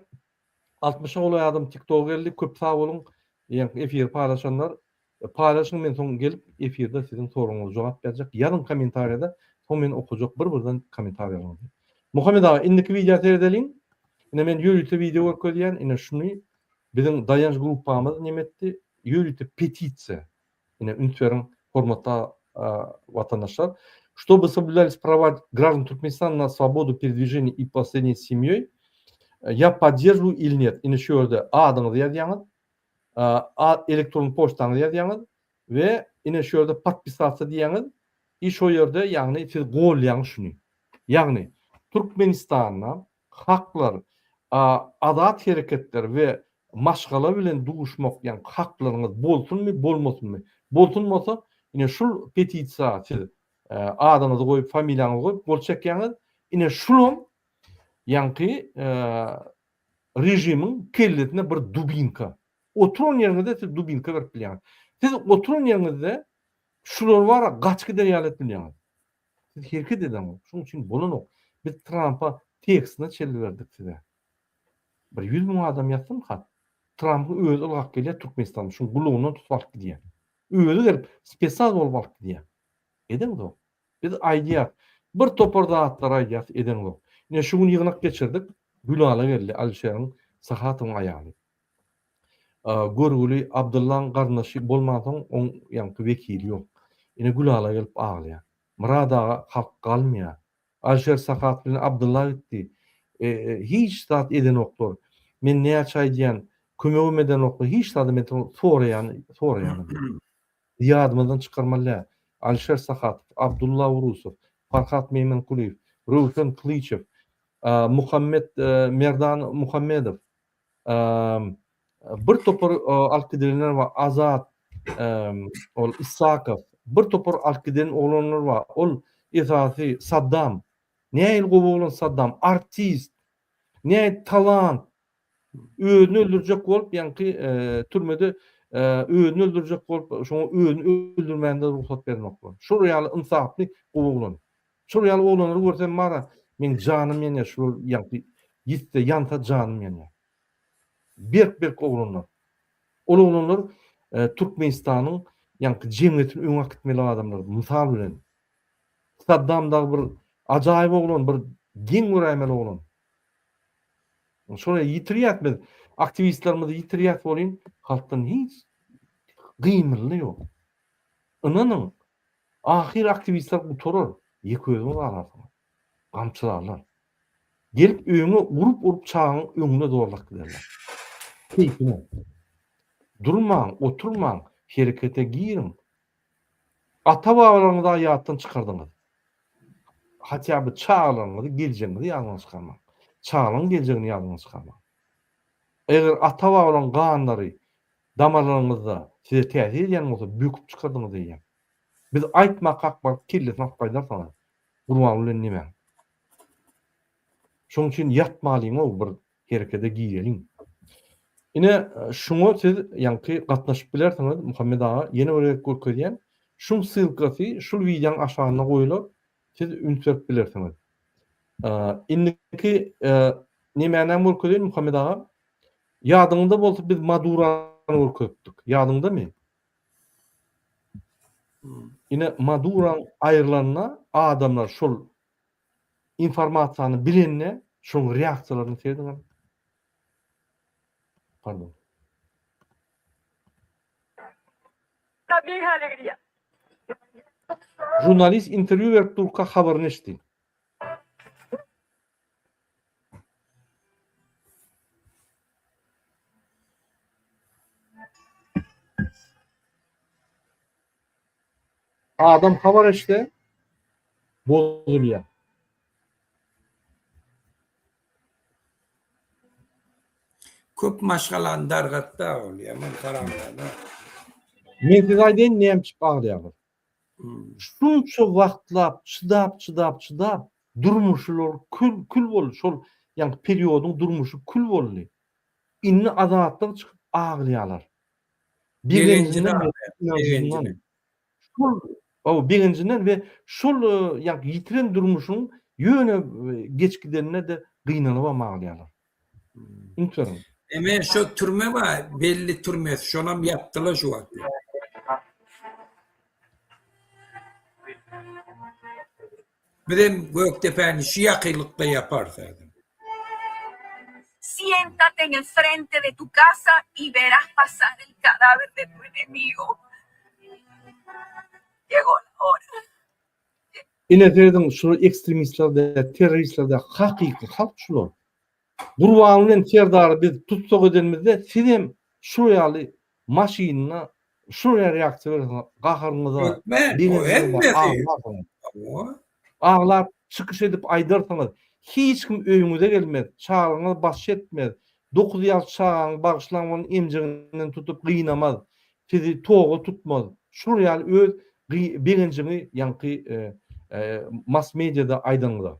60 ol adam TikTok geldi köp sag bolun. Ýa efir paylaşanlar paylaşyň men soň gelip efirde sizin soruňyza jogap berjek. Ýazın kommentarda men okujak bir-birden komentar ýazyň. Muhammed ağa indiki video seyredeliň. Ine men ýürüte video görkezýän, ine şuny biziň dayanç grupamyz nemetdi? Ýürüte petisiýa. Ine ünsüriň hormatda vatandaşlar, чтобы соблюдались права граждан Туркменистана на свободу передвижения и последней семьей, я поддерживаю или нет. Ine şu ýerde adyňyzy ýazýaňyz, elektron poçtaňyzy ýazýaňyz we ine şu ýerde подписаться diýäňiz. Şo ýerde ýagny siz golýaň şuny. Ýagny Türkmenistanda haklar, adat hereketler we maşgala bilen duguşmak ýa haklaryňyz bolsunmy, bolmasynmy? Bolsunmasa ine şul petisiýa siz adyňyzy goýup, familiýaňyzy goýup bol çekýäňiz. Ine şulum ýanky rejimiň kelletine bir dubinka. Oturan ýerinde siz dubinka berip bilýäňiz. Siz oturan ýerinizde şular var gaçky derýalet bilýäňiz. Siz herket edäňiz. Şoň üçin bolanok. Biz Trump'a tekstine çeldi berdik size. Bir 100 000 adam ýatsyn hat. Trump'y özü ulgak gelýär Türkmenistanyň şu gulugyny tutmak diýär. Özü gelip spesial bolmak diýär. Edeňiz o. Biz aýdýar. Bir toporda atlar aýdýar edeňiz o. Ine şuny ýygnak geçirdik. Gülala geldi Alşeryň Sahatyň aýaly. Görgüli Abdullah garnaşy bolmadan on ýanky wekili ýok. Ine Gülala gelip ağlaýar. Murad ağa halk galmaýar. Alşer Sahat bilen Abdullah etdi. Hiç zat eden oklar. Men näçe aýdýan, kömegim eden oklar hiç zat metin soraýan. Ýadymdan çykarmaly. Alşer Sahat, Abdullah Urusov, Farhat Meymankuliýew, Ruşen Klyçew, Muhammed Merdan Muhammedov, bir topar alkydenler var, Azat, ol Isakov, bir topar alkyden olanlar var, ol esasy Saddam. Näil gowy Saddam, artist, näil talant, özünü öldürjek bolup, ýanky türmede özünü öldürjek bolup, şoňa özünü öldürmände ruhsat bermek bar. Şu ýaly insafly gowy. Şu ýaly olanlary görsem mara, men janym ýene şu ýanky gitde ýanta janym ýene. Bir oğlanlar. Oğlanlar Türkmenistanyň ýanky jemgyýetini öňe gitmeli adamlar. Mysal bilen Saddam da bir ajaýyp oğlan, bir giň görämeli oğlan. Şoňa ýitirýärmiz. Aktivistlerimiz ýitirýär bolýan, halkdan hiç gymyly ýok. Inanyň, ahir aktivistler gutorar, ýeközüň alar. Gamçylarlar. Gelip öňe urup çağın öňüne zorlak giderler. Keyfine. Durmaň, oturmaň, herekete girin. Ata-babalaryňyzy ýatdan çykardyňyz. Hatça bu çağlaryňyzy, geljeňizi ýadyňyza çykarmaň. Çağlaryň geljegini ýadyňyza çykarmaň. Eger ata-babalaryň ganlary damarlaryňyzda size täsir edýän bolsa, büküp çykardyňyz diýen. Biz aýtmak hakbar kille tapmaýlar sana. Gurban bilen nime? Şoň üçin ýatmalyň o bir herekete giýeliň. Ine şuňa siz ýanky gatnaşyp bilersiňiz Muhammed aga, ýene öýek görkezýän şuň sylkasy şul wideoň aşagyna goýular, siz ünsep bilersiňiz. Indiki nimeni görkezýän Muhammed aga? Ýadyňda bolsa biz Madurany görkezdik. Ýadyňdamy? Ine Maduran aýrylanyna adamlar şol informasiýany bilenine şoň reaksiýalaryny sezdiňiz. Pardon. La vieja alegría. Jurnalist interview berip durka habaryny eşdi. Adam habar eşdi. Bozulýar. Köp maşgalan dargatda bolýar. Men karamda. Men size aýdyn näme baglaýar. Şunça wagtlap, çydap, durmuşlar kül bol, şol ýani periodyň durmuşy kül boldy. Inni azatlyk çykyp aglaýarlar. Birincinden şol birincinden we şol ýani ýitiren durmuşyň ýöne geçgidenine de gynanyp aglaýarlar. Intirim. Hemen şu türme var, belli türme, şonam yaptılar şu vakti. Benim Göktepe'ni şu yakınlıkta yapar zaten. Siéntate en el frente de tu casa y verás pasar el cadáver de tu enemigo. Llegó la hora. Ine derdim şu ekstremistlerde, teröristlerde hakyky halk şular. Gurban bilen terdary biz tutsak edenmizde sizem şu ýaly maşynyna şu reaksiýa gaharmyza ağlap çykyş edip aýdarsaňyz, hiç kim öýüňize gelmez, çağrıňyz baş etmez. 9 ýaş çağaň bagşlanmaň emjiginden tutup gynamaz, sizi togy tutmaz. Şu ýaly öz birincini ýanky mass mediada aýdanýar.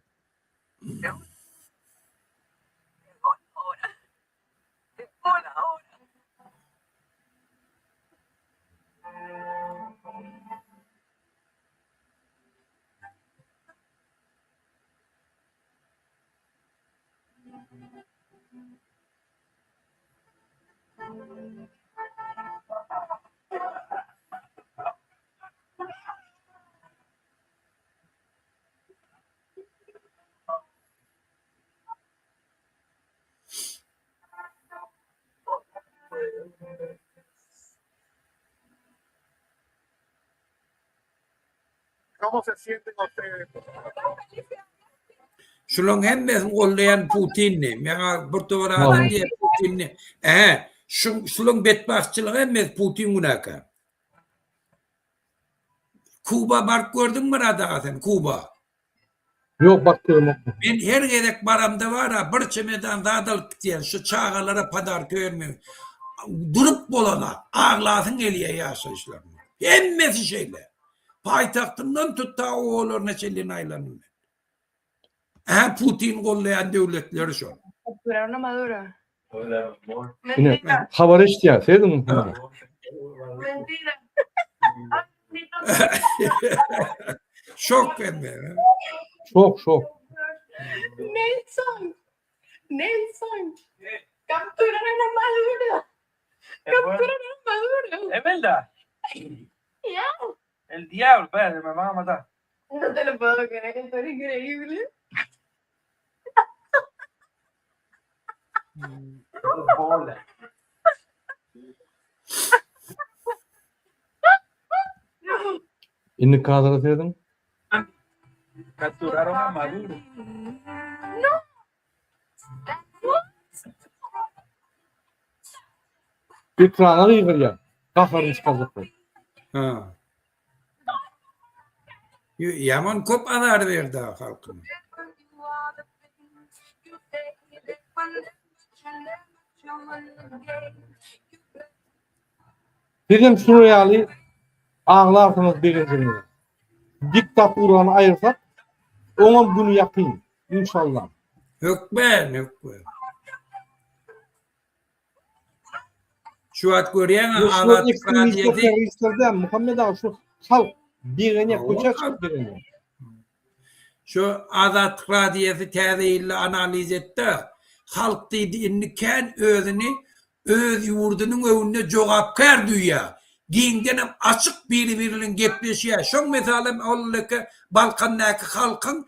¿Cómo se sienten ustedes? Şulun hemmes gollayan Putinni. Meňa bir togara adam diýip Putinni. Şulun betbaççylygy hemmes Putin günaka. Kuba bark gördüňmi rada sen Kuba? Yok baktım. Men her gerek baramda var bir çemedan dadal gitýän şu çağalara padar görmüň. Durup bolana ağlasyn gelýär ýaşaşlar. Hemmesi şeýle. Paytahtından tut ta oğullarına çelin aylanın. Putin gollayan devletleri şu. Capturaron a Maduro. Yine haber eşdiýär, sezdim mi? Mentira. Şok emme. Şok. Nelson. Capturaron a Maduro. Capturaron a Maduro. Es verdad. Ya. El diablo, espérate, me van a matar. No te lo puedo creer, esto es increíble. Inni kadra dedim. Capturaron a Maduro. Ekrana yığırya. Kafarını çıkardık. Ha. Yaman köp anar verdi halkına. Bizim Suriyeli ağlarsınız birincini. Diktatörlerini ayırsak onun günü yakın. İnşallah. Hükmen. Şu at görüyen ağlat Ekstremistler, teröristlerden Muhammed Ağa şu halk birine koçak birine. Şu Azat Radiyesi tezeyille analiz etti. Halk dedi indiken özünü öz yurdunun önüne cevapkar dünya. Dingenem açık birbirinin gepleşiyor. Şu mesela oldaki Balkan'daki halkın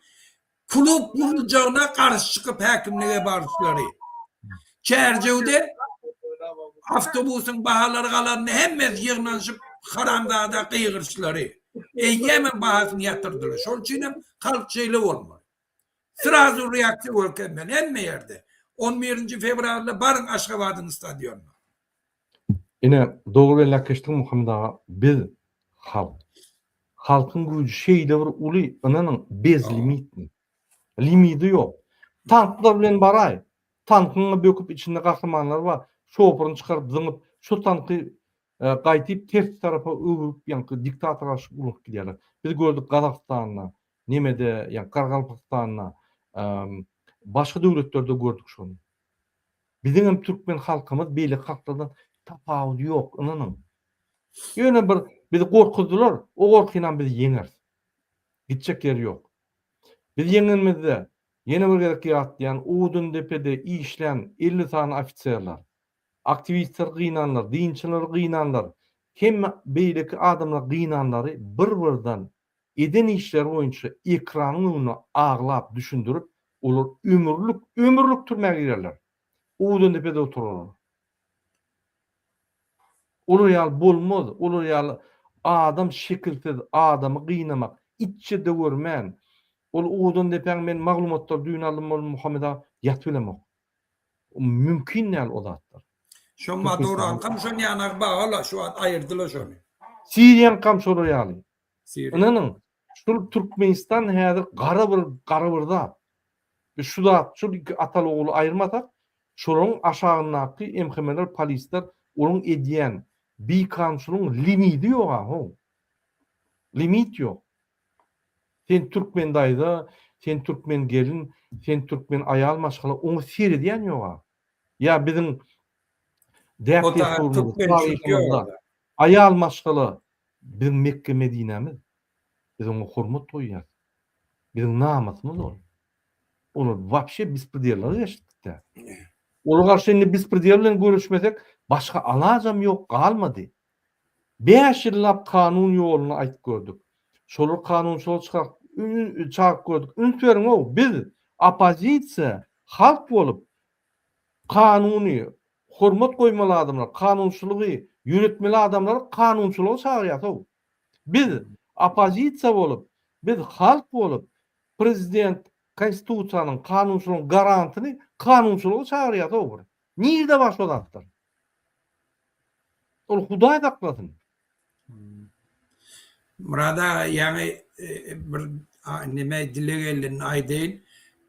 kulüp kurulacağına karşı çıkıp hakimliğe barışları. Çercevde avtobusun bahaları kalanını hemmez yığınlaşıp haramdağda kıyırışları. Yemen bahasını yatırdılar. Şol için halk şeyli olmalı. Sırası reaksiyon ülkemden emme yerde. 11. fevrarda barın Aşgabat'ın stadyonuna. Yine doğru elakıştık Muhammed Ağa biz halk. Halkın gücü şeyde bir ulu ananın bez limitini. Limiti yok. Tanklar bilen baray. Tankını böküp içinde kahramanlar var. Şoförünü çıkarıp zıngıp şu tankı qaytip ters tarafa öwürüp yankı diktator aşık ulup gidiyorlar. Biz gördük Kazakistan'na, Nemede, yani Kargalpakistan'na, başka devletlerde gördük şunu. Bizim hem Türkmen halkımız böyle halklardan tapavul yok. Inanın. Yine bizi korkutdular. O korkuyla bizi yener. Gidecek yer yok. Biz yenilmezde yeni bir gerek yaratlayan Uğdun Depe'de işleyen 50 tane ofisiyerler, aktivistler gıynanlar, dinçiler gıynanlar, hem beydeki adamlar gıynanları bir-birden eden işler boyunca ekranın önüne ağlap düşündürüp olur ömürlük türmeye girerler. Uğdun Depe'de otururlar. Olur yal bolmaz, olur yal adam şekilsiz adamı gıynamak, iççe de görmen. Ol Uğdun Depe'nin men maglumatlar düğün aldım Muhammed Ağa yatbilemek. Mümkün değil o zatlar. Şu Maduran kam şu yanak bağla şu an ayırdılar şunu. Siriyan kam soruyalı. Siriyan. Inanın şu Türkmenistan häzir garabırda. Şu da şu iki atalı oğlu ayırmasak şunun aşağındaky emhemeler polisler onun ediyen bir kanunun limiti yok ha. Limit yok. Sen Türkmen dayda, sen Türkmen gelin, sen Türkmen ayal maşgala onu seyrediyen yok ha. Ya bizim O da Türkmen çıkıyor. ayal maşgala bizim Mekke Medine'miz bizim hurmat toyar. Bizim namusumuz o. Onu vapşe bisprediyerleri yaşadık da. Onu karşıyla bisprediyerlerle görüşmesek başka alacam yok kalmadı. 5 yıllap kanun yolunu aytıp gördük. Şolu kanun şol çağıp gördük. Ünsverin o biz opozisiya halk bolup kanuni hurmat koymalı adamlar, kanunçuluğu yönetmeli adamlar kanunçuluğu çağırıyat o. Biz opozisiya bolup, biz halk bolup prezident konstitusiyanın kanunçuluğun garantini kanunçuluğu çağırıyat o. Nirde baş odatlar? Ol Hudaý taklasın. Burada yani bir neme dile gelin aydın.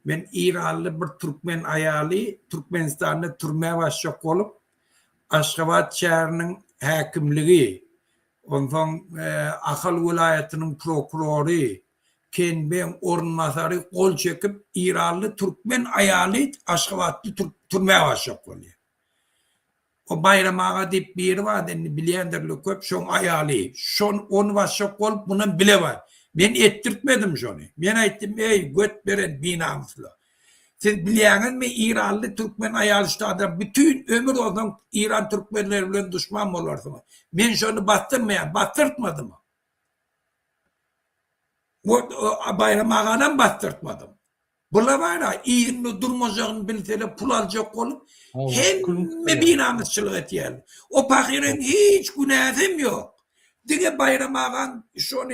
Ben İranlı bir Türkmen ayalı Türkmenistan'da türmeye başlayacak olup Aşgabat şehrinin hakimliği ondan Akal vilayetinin prokuroru ken ben ornmasarı kol çekip İranlı Türkmen ayalı Aşgabat'ta türmeye başlayacak oluyor. O bayram ağa deyip bir yeri var denli bileyenderli köp şon ayalı. Şon onu başlayacak olup bunun bile var. Ben ettirtmedim şonu. Ben ettim ey göt veren binamuslu. Siz biliyeniz mi İranlı Türkmen ayalıştı adam bütün ömür olan İran Türkmenlerle düşman mı olarsınız? Ben şunu bastırtmadım. O bayram ağadan bastırtmadım. Bula var iyini durmayacağını bilseler pul alacak olup hemme binamızçılık etiyel. O pakirin hiç günahım yok. Dige bayram ağan şunu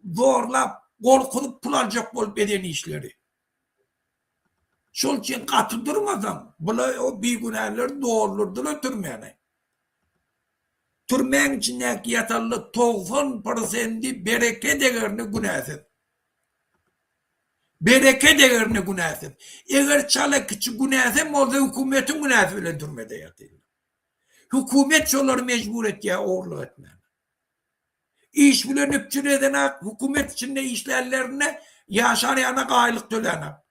zorlap korkup pul alacak olup eden işleri. Şol için katı durmadan bula o bir günahlar doğrulurdular türmeyene. Türmeyen içindeki yatarlı 90% bereket değerini günahsız. Bereket değerini günahsız. Eğer çalak içi günahsız olsa hükümetin günahsız ile türmede yatıyor. Hükümet şoları mecbur et ya oğurluk etme. İş bilen öpçün edene hükümet içinde işlerlerine yaşanayana kaylık tölene.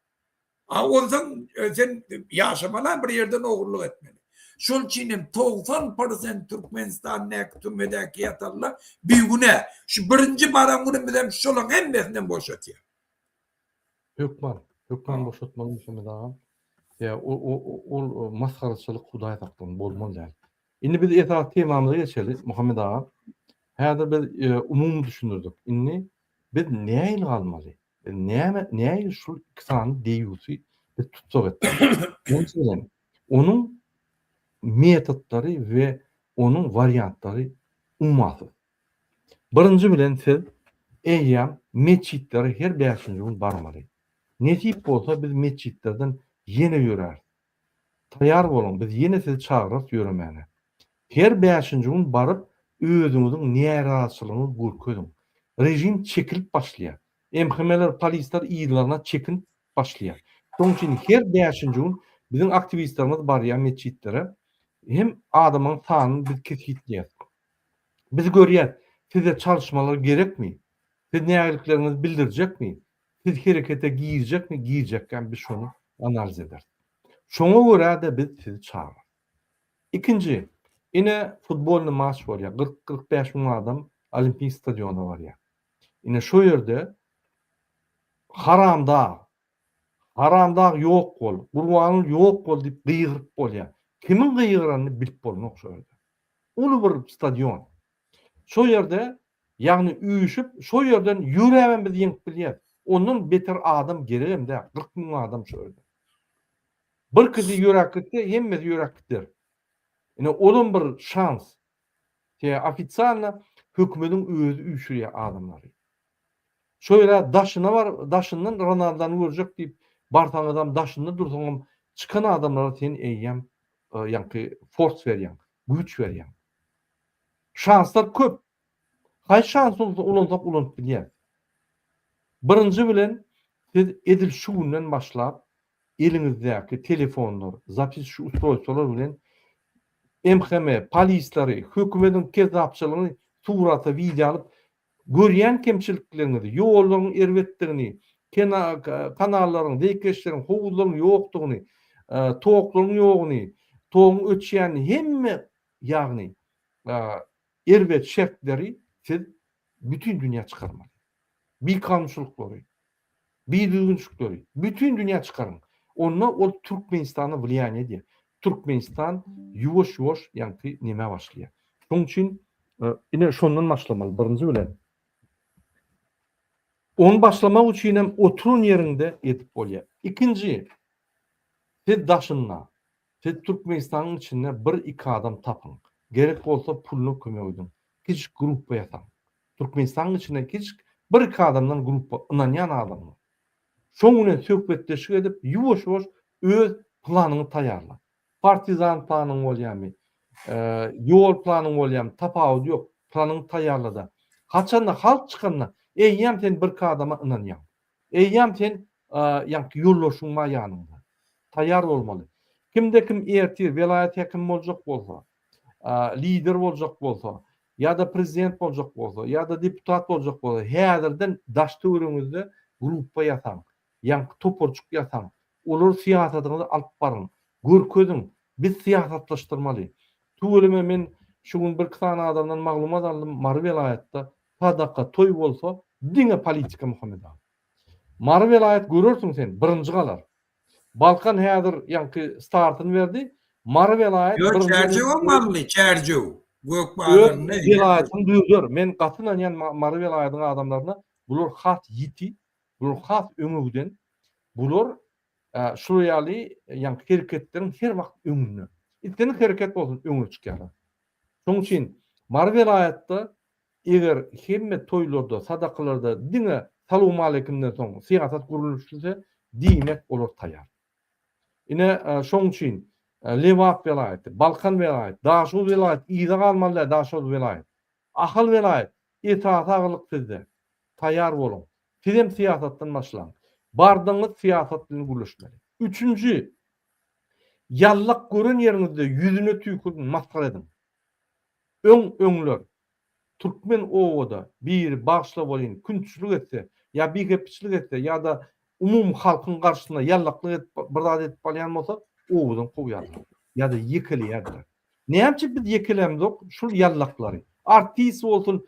O zaman sen yaşamalan bir yerden oğurluk etmeli. Şol çiğnim 90% Türkmenistan'ın türmedeki yatarlar bir güne. Şu birinci baramını bilem şolun hemmesinden boşatıyor. Hökman boşatmalı Muhammed ağam. Ya o maskarçılık Hudaý tapdan bolmaly yani. Indi biz etat temamyza geçeli Muhammed ağam. Häzir biz umum düşünürdik. Indi biz näme galmaly? Näme şu kısany deýýüsi biz tutsak etdik. Onun metodları ve onun variantları ummaty. Birinci bilen siz eýýär meçitlere her 5-nji gün barmaly. Netip bolsa biz meçitlerden yine ýörer. Taýar bolun, biz yine sizi çağırar ýöremäne. Her 5-nji gün barıp özüňiziň näraçylygyny görkezin. Rejim çekilip başlaýar. Emhemeler, polisler ýylaryna çekin başlaýar. Şoň üçin her 5-nji gün bizim aktivistlerimiz barýar meçitlere hem adamın sanyny biz kesitleýär. Biz görýär, size çalışmalar gerekmi? Siz nägeliklerinizi bildirecekmi? Siz harekete girecekmi? Girecekken biz şunu analiz ederiz. Şoňa görä de biz sizi çağırır. İkinci, ine futbolny maç var ya, 40-45 bin adam olimpik stadionda var ya. Ine şu yerde haramda yok bol, Qur'anyň yok bol diýip gıýgyryp bolýar. Kimin gıýgyranyny bilip bolmak şu yerde. Ulu bir stadion. Şu yerde ýagny üýüşüp, şu yerden ýürämen biz ýeňip bilýär. Ondan beter adam gereğim-de 40 bin adam şu yerde. Bir kızı ýüreklikde, hemmesi ýüreklikdir. Ine olun bir şans. Ofitsialna hökümetin özü üýşürýär adamlary. Şöyle daşına var, daşından Ronaldo'nu görecek deyip bartan adam daşında dursaňam çıkan adamlara sen eýýäm ýa-ni force berýän, güç berýän. Şanslar köp. Hay şans ulansak ulanıp bilýär. Birinci bilen siz edil şu günden başlap elinizdäki telefonlar, zapis şu ustroysalar bilen MHM, polisleri, hökümetin kezapçylygyny surata video alıp görýän kemçiliklerini, ýollaryň erwetdigini, kanallaryň, dekeşleriň, howuzlaryň ýokdugyny, toklaryň ýogyny, toň ötýän hemme ýagny erwet şertleri siz bütün dünya çıkarmalı. Bir kanunçulukları, bir düzgünçülükleri, bütün dünya çıkarın. Onunla o Türkmenistan'a vliyan ediyor. Türkmenistan yuvaş yankı neme başlıyor. Onun için yine şundan başlamalı. Birinci bilen. Onu başlamak için hem oturun yerinde edip oluyor. İkinci, siz daşınla, siz Türkmenistan'ın içinde bir iki adam tapın. Gerek olsa pulunu köme uydun. Küçük gruppa yatan. Türkmenistan'ın içinde küçük bir iki adamdan gruppa, inanyan adamlar. Şoňuňa söhbetleşik edip, yuvaş öz planını taýarla. Partizan planın bolýarmy, ýol planın bolýarmy, tapawut ýok, planını taýarlada. Haçanda halk çykanda, eýýäm sen bir iki adama inanýan. Eýýäm sen ýa-ni ýollaşyň maýanynda. Taýar bolmaly. Kimde kim ertir, velayet hekim boljak bolsa, lider boljak bolsa, ya da prezident boljak bolsa, ya da deputat boljak bolsa, häzirden daş töwereňizde gruppa ýatan, ýa-ni toporçuk ýatan, olar siýasatyňyzy alyp baryn, görkezin, biz siýasatlaşdyrmaly. Tuğulime men şu gün bir kısa adamdan maglumat aldım, Mary velayetde sadaka toy bolsa, diňe politika Muhammed ağam. Mary velayet görürsün sen, birinci galar. Balkan häzir ýa-ni startyny berdi. Mary velayet Çerçew bolmaly, çerçew. Gökbaýaryny vilayatyny düýdür. Men gatynan ýan Mary velayatynyň adamlaryna bular hat ýiti, bular hat öňügden, bular şuryaly ýa-ni hereketleriň her wagt öňünde. İlkini hereket bolsun öňe çykýar. Şoň üçin mar vilayatda eger hemme toýlarda, sadakalarda diňe salam alekimden soň siýasat gurulýarsa, diýmek bolar taýýar. Ine şoň üçin Lewat vilayaty, Balkan vilayaty, Daşow vilayaty, ýyda galmaly Daşow vilayaty, Ahal vilayaty itaat aglyk sizde. Taýýar bolun. Sizem siýasatdan başlaň. Bardyňyz siýasat bilen gürleşmeli. Üçüncü, yallyk gören ýeriňizde ýüzüne tüýkün maskara edin. Öňler türkmen owada bir başla bolýan күнчүлүк etse, ýa bir gepçilik etse, ýa da umum halkyň garşysynda yallaklyk bir zat edip bolýan bolsa, owadan goýar. Ýa da ýekilýär. Näçe biz ýekilemdik şol yallaklary. Artist bolsun,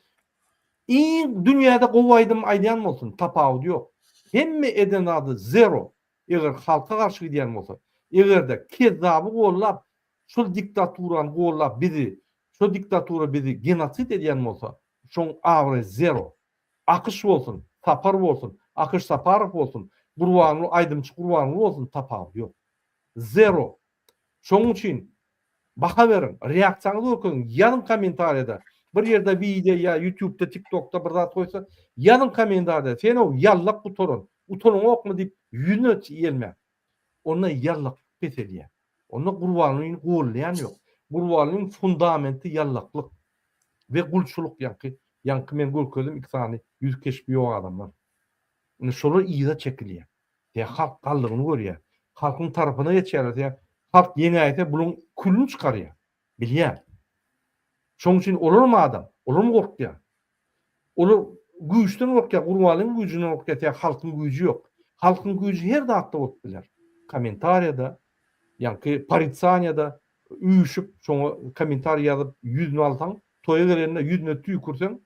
dünýäde gowaýdym aýdýan bolsun, tapawut ýok. Hemme eden adı zero. Eger halka garşy gidýän bolsa, egerde kezaby gollap, şol diktaturany gollap bizi, şu diktatura bizi genosit edýän bolsa, şoň awry zero. Akyş bolsun, Sapar bolsun, Akyş Saparow bolsun, Gurbanow, Aýdymçy Gurbanow bolsun, tapawut ýok. Zero. Şoň üçin baha berin, reaksiýaňyzy ökün, ýazyn kommentariýada, bir ýerde video ýa YouTube'da, TikTok'da bir zat goýsa, ýazyn kommentariýada sen o ýallak butorun, utonuň okmy diýip ýüne ýelme. Ona ýallak peselýär. Ona Gurbanowyň gollaýan ýok. Gurbanyň fundamenti yallaklyk we gulçuluk ýanky men görkezim iksany ýüz keşip ýok adamlar. Ine şolar ýyda çekilýär. Ýa halk galdygyny görýär. Halkyň tarapyna geçýär. Ýa halk ýene aýta bulyň külünü çykarýar. Bilýär. Şoň üçin olarmy adam? Olarmy gorkýar? Olar güýçden gorkýar, Gurbanyň güýjünden gorkýar, ýa halkyň güýji ýok. Halkyň güýji her dagda bolup biler. Kommentariýada, ýa-ki paritsaniyada üýüşüp şoňa kommentar ýazyp ýüzüne alsaň, toýa gelenine ýüzüne tüýkürseň,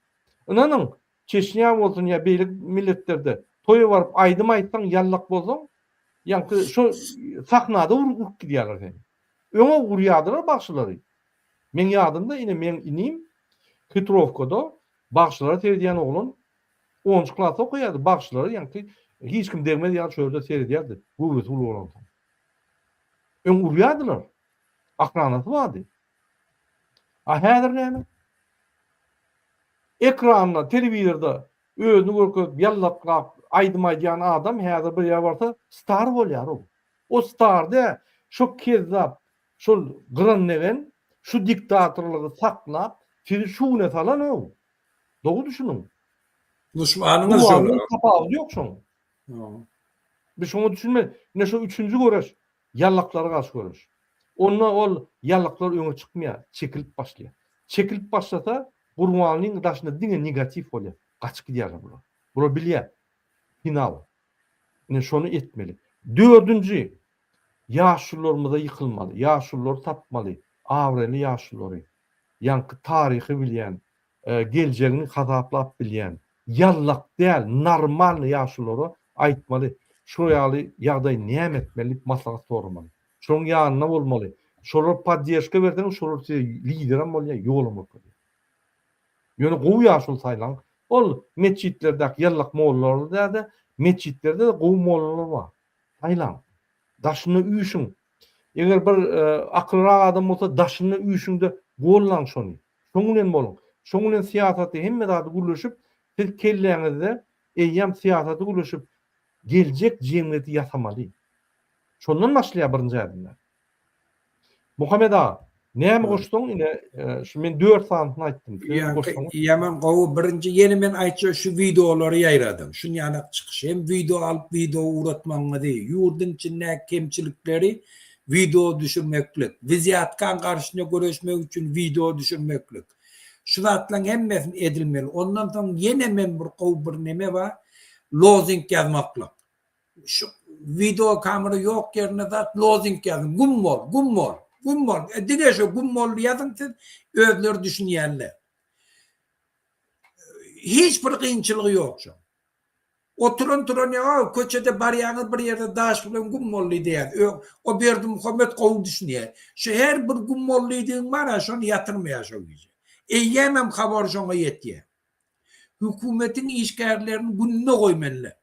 inanyň Çeşniýa bolsun ýa beýlik milletlerde toýa baryp aýdym aýtsaň ýallak bolsaň, ýa-ki şo sahnada urup gidýärler seni. Öňe gurýardylar başlary. Men ýadymda ine men inim Petrovkada başlary seredýän oglun 10-njy klasda okuýardy. Başlary ýa-ki hiç kim degmedi ýa şöyle seredýärdi. Bu usul bolan. Öň gurýardylar. Akranatı vardı. Häzir näme? Ekranda, telewizorda özüni görkezip ýallaklap aýdym adam häzir bir ýer barsa star bolýar o. O starda şo kezzap, şol gyrannegen, şu diktatorlygy saklap, sizi şuňa salan o. Dogu düşünün. Düşmanyňyz şol. Tapawut ýok şoň. Biz şoňa düşünme. Ne şu üçüncü göreş, yallaklary garşy göreş. Onda ol yallaklar öňe çykmaýar, çekilip başlaýar. Çekilip başlasa, Gurbanyň daşynda diňe negativ bolýar. Gaçyp gidýär bular. Bular bilýär. Final. Ne şonu etmeli. Dördüncü, ýaşullarymyza ýykylmaly, ýaşullar tapmaly, awrely ýaşullary. Ýanky taryhy bilýän, geljegini hasaplap bilýän, yallak däl, normal ýaşullary aýtmaly. Şu ýaly ýagdaý näme etmeli, maslahat sormaly. Şoň ýanyna bolmaly. Şolar podдержка bersen, şolar lideram bolýar, ýolum bolýar. Ýöne gowy ýaşul saýlan. Ol meçitlerdäki ýallak mollalarda, meçitlerde de gowy mollalar bar. Saýlan. Daşyny üýüşüň. Eger bir akylrak adam bolsa, daşyny üýüşüňde gollan şonu. Şoň bilen bolun. Şoň bilen siýasaty hemme zady gürleşip, siz kelleňizde eýýam siýasaty gürleşip, geljek jemgyýeti ýasamaly. Şondan başlaýar birinji adamlar. Muhammed ağa, näme goşdyň ine şu men 4 sanatyny aýtdym. Ýaman gowy birinji ýene men aýtjak şu videolary ýaýradym. Şunu ýanyk çykyş hem video alyp video uratmaňy diýip, ýurdun içinde kemçilikleri video düşürmeklik. Viziatkan garşyna göreşmek üçin video düşürmeklik. Şu zatlaryň hemmesini edilmeli. Ondan soň ýene men bir gowy bir neme bar, lozing ýazmaklyk. Şu video kamera ýok ýerine zat lozing ýazyn. Gummol. Dige şu gummol ýazyn siz özleri düşünýänler. Hiç bir kıyınçılığı ýok şu. Oturun ya, köçede barýaňyz bir ýerde daş bilen gummolly diýär. O berdi Muhammed gowy düşünýär. Şu her bir gummollydyň bar, şonu ýatyrmaýar şu gize. Eýemem habar şoňa ýetýär. Hökümetiň işgärlerini gününe goýmalylar.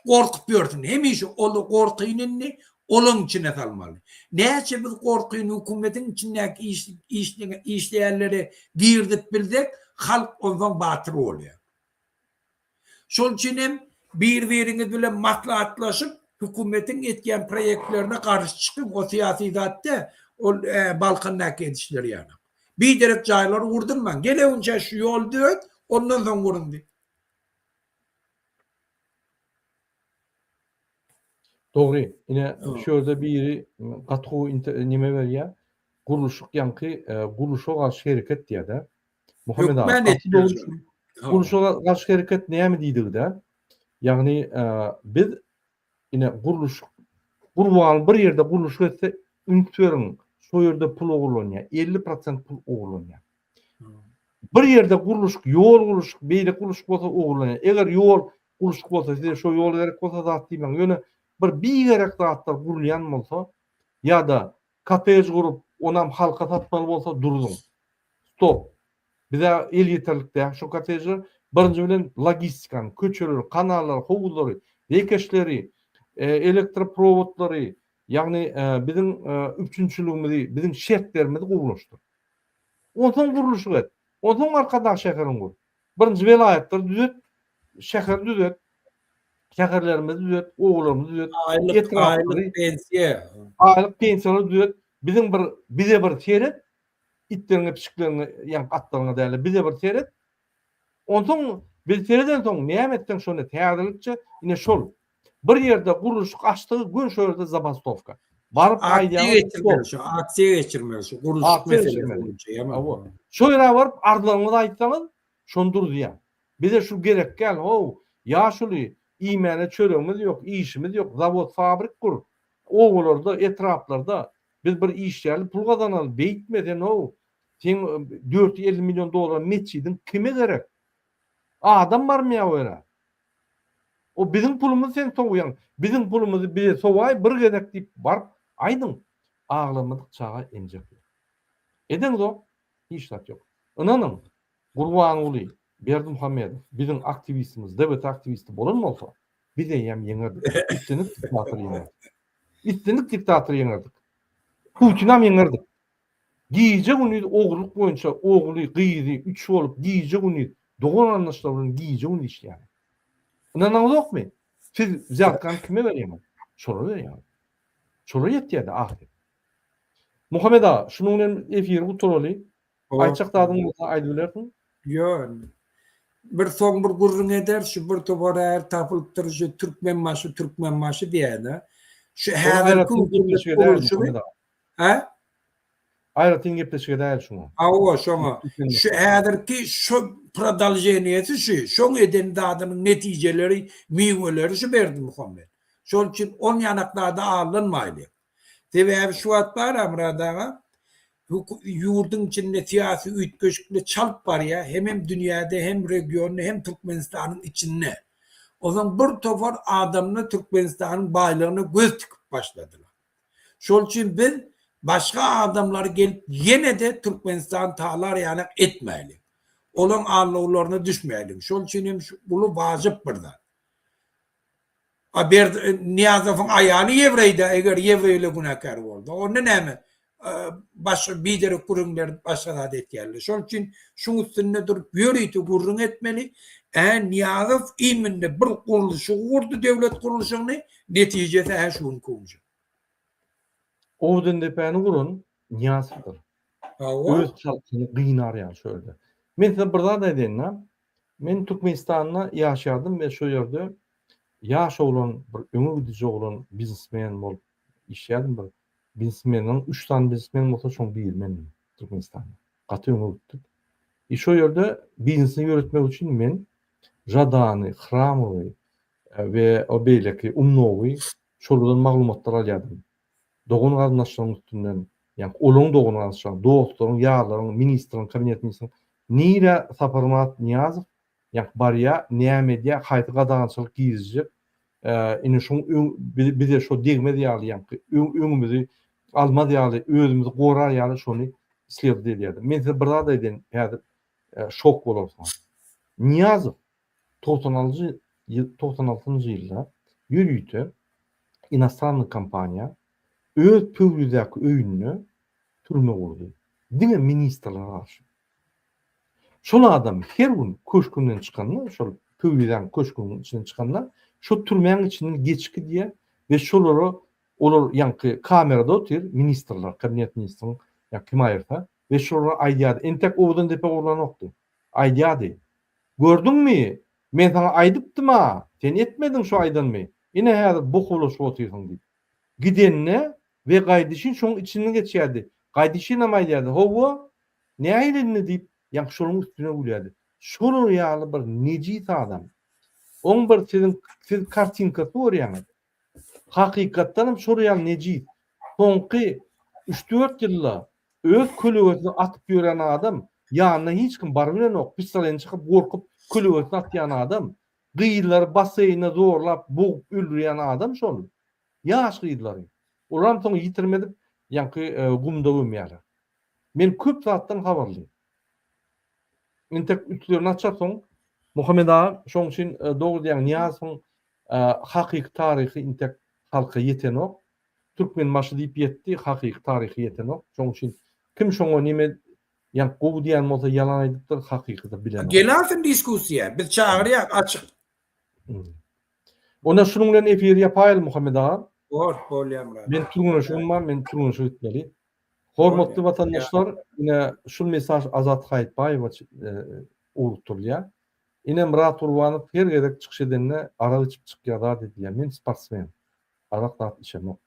korkup görsün. Hemişe olu korkuyunu olun içine salmalı. Neyse biz korkuyunu hükümetin içindeki işleyenleri girdip bildik, halk ondan batır oluyor. Şol için hem birbiriniz bile maslahatlaşıp hükümetin etken proyektlerine karşı çıkıp o siyasi zaten o Balkan'daki edişleri yani. Bir direkt cayları vurdun ben. Gene önce şu yol diyor, ondan sonra vurun diyor. Doğru. Yine şöyle biri katı nime ver ya. Kuruluşuk yankı kuruluşa karşı hareket diye de. Muhammed Yok, abi. ben Katı doğru. etmiyorum. Kuruluşa karşı hareket neye mi deydik de? Yani biz yine kuruluşuk kurban bir yerde kuruluş etse ünitörün so yerde pul oğurlanıyor. 50% pul oğurlanıyor. Bir yerde kuruluş, yol kuruluş, beylik kuruluş olsa oğurlanıyor. Eğer yol kuruluş olsa, size şu yol gerek olsa da atayım. Yani bir gerek dağıtlar kurulayan olsa ya da katej kurup onam halka satmalı olsa durdum. Stop. Bize el yeterlikte şu katejler birinci bilen logistikan, köçürür, kanallar, hovulları, yekeşleri, elektroprovodları, yani bizim üçüncülüğümüzü, bizim şertlerimizi kuruluştur. Ondan kuruluşu et. Ondan arkadaş şekerin kur. Birinci velayetler düzet, şeker düzet, şekerlerimizi düzet, oğullarımızı düzet, Aylık pensiye. aylık pensiyaları düzet. Bizim bize bir teret, itlerine, pişiklerine, yani atlarına değerli bize bir teret. Ondan bir tereden sonra nimetten sonra teyarlılıkça yine şol. Bir yerde kuruluş açtığı gün şöyle zabastovka. Barıp Aksiye geçirmeli. Kuruluş meselesi. Şöyle varıp ardılarına aytsanız şondur diye. Bize şu gerek gel. Ya şunu imene çörüğümüz yok, işimiz yok. Zavod, fabrik kur. Oğullarda, etraflarda biz bir iş yerli pul kazanalım. Beyitmeden sen 450 milyon dolar metçiydin kime gerek? Adam var mı ya öyle? O bizim pulumuzu sen soğuyan. Bizim pulumuzu bize soğay bir gerek deyip var. Aydın. Ağlamadık çağa emecek. Ediniz o. Hiç tat yok. İnanın. Kurban oluyor. Berdi Muhammedov. Bizim aktivistimiz, devlet aktivisti bolun mu olsa? Biz de yenirdik. İstenik diktatör yenirdik. İstenik diktatör yenirdik. Putin'am yenirdik. Giyecek onu oğulluk boyunca oğulu kıydı, üç olup giyecek onu. Doğru anlaşılan giyecek onu işte yani. İnanın yok mu? Siz ziyatkan kime vereyim? Şoru ver yani. Şoru yetti ya da ahir. Muhammed ağa, şunun efiri bu toroli. Ayçak dağdın olsa aydı bilersin. Yok. Bir son bir gurrun eder, şu bir topara her tapılıptır, şu Türkmen maşı diye de. Şu her kuruluşu. Ha? Ayratin gepleşige değil şunu. Ava şuna. Şu eğer ki şu pradaljeniyeti şu eden dağının neticeleri, meyveleri şu verdi Muhammed. Şol için on yanaklarda ağırlanmaylı. Tabi şu atlar amradağa yurdun içinde siyasi ütköşükle çalp var ya hem dünyada hem regionda hem Türkmenistan'ın içinde. O zaman bir topar adamla Türkmenistan'ın baylığını göz tıkıp başladılar. Şol için biz başka adamlar gelip yine de Türkmenistan tağlar yanak etmeyelim. Olan ağırlıklarına düşmeyelim. Şol için bunu vacip burada. Niyazov'un ayağını yevreydi eğer yevreyle günahkar oldu. Onun ne başka bir de kurumlar başka adet geldi. Şol için şunun üstünde durup yürüytü kurun etmeli. Niyazov iminde bir kuruluşu kurdu devlet kuruluşunu neticesi her şunun kuruluşu. Oğudun depeni kurun Niyazov'dur. Öz çalkını kıynar yani şöyle. Men size burada da edenim. Men Türkmenistan'da yaşadım ve şu yerde yaş olan, bir ömür gidici olan biznesmen bol işledim bir biznesmenin 3 tane biznesmen olsa çok bir men Türkmenistan'da. Katı ömür gittik. Şu yerde biznesini yönetmek için men Jadani, Hramovi ve o beyleki Umnovi şoladan maglumatlar alyadım. Doğun qardaşlarının üstünden, yani olun doğun qardaşlarının, doktorun, yarların, ministrin, kabinet ministrin, nire saparmat Niyazov, yani bariya, niyamediya, hayti qadağançılık giyizcik, ine şun bize şu degme diyalı, yani öňümüzi alma diyalı, özümüzi qorar diyalı şunu isleýärdi diýerdi. Men size bir da eden, häzir şok bolarsyň. Niyazov 96-njy ýylda yürüytü inosranly kompaniya öz pöwlüdäki öýünü türme gurdy. Diňe ministrler garşy. Şol adam her gün köşkünden çykanda, şol pöwlüden köşkünden içinden çykanda, şo türmeň içinden geçki diýe we şolary olar ýanky kamerada otyr, ministrler, kabinet ministriniň ýa kim aýyrsa we şolary aýdýady. Entek owdan depe urlanokdy. Aýdýady. Gördüňmi? Men sana aýdypdym-a? Sen etmediň şo aýdanmy? Ine häzir bu hulaş otyrsyň diýip. Gidenne we gaýdyşyn şoň içinden geçýärdi. Gaýdyşyn hem aýdýady. Howa ne aýdyny diýip ýa şonuň üstüne gülýärdi. Şol ýaly bir nejit adam. Oň bir siz kartinka görýäňiz. Hakykatdan hem şol ýaly nejit. Soňky 3-4 ýylda öz kölegesini atyp ýören adam, ýanyna hiç kim bar bilenok, pistolen çykyp gorkup kölegesini atýan adam, gyýylar basyna zorlap boğup öldürýän adam şol. Ýaş gyýdylary. Olam soň ýitirmedip ýanky gumda ömýärler. Men köp zatdan habarlıyım. Entek ütlerini açarsoň, Muhammed Ağa şoň üçin dogry diýen Niýazowyň hakyky taryhy entek halka ýetenok. Türkmen maşy diýip ýetdi, hakyky taryhy ýetenok. Şoň üçin kim şoňa nime ýa gowy diýen bolsa ýalan aýdypdyr, hakykata bilen. Geläsin diskussiýa, biz çağırýak açyk. Ona şunun bilen efir ýapaýyl Muhammed Ağa. Bolýar. Men turmuşymman, men turmuşy ütmeli. Hormatly watandaşlar, ine şu mesaj Azat Haýatbaýewa uruturýar. Ine Murat Urbanow her gerek çykyş edenne ara içip çykýar diýär. Men sportsmen. Arak da içemok.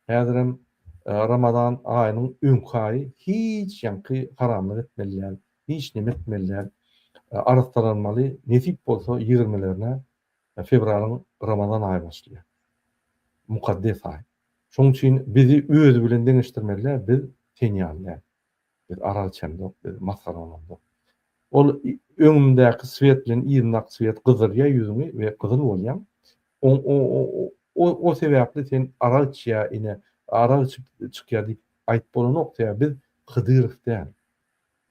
Häzirim Ramadan aýynyň öňkü aýy hiç ýanky haramlyk etmelýär, hiç nime etmelýär. Araşdyrylmaly, nesip bolsa 20'lerine fevralyň Ramadan aýy başlaýar. Mukaddes aýy. Şoň üçin bizi öz bilen deňişdirmelär, biz tenýanlar. Biz ara içemok, biz masgaranok. Ol öňümdäki swet bilen ýyňnak swet gyzyrýar ýüzüňi we gyzyl bolýar. O sebäpli sen ara içýär ine ara içip çykýar diýip aýt bolanok diýär. Biz Hydyrow däl.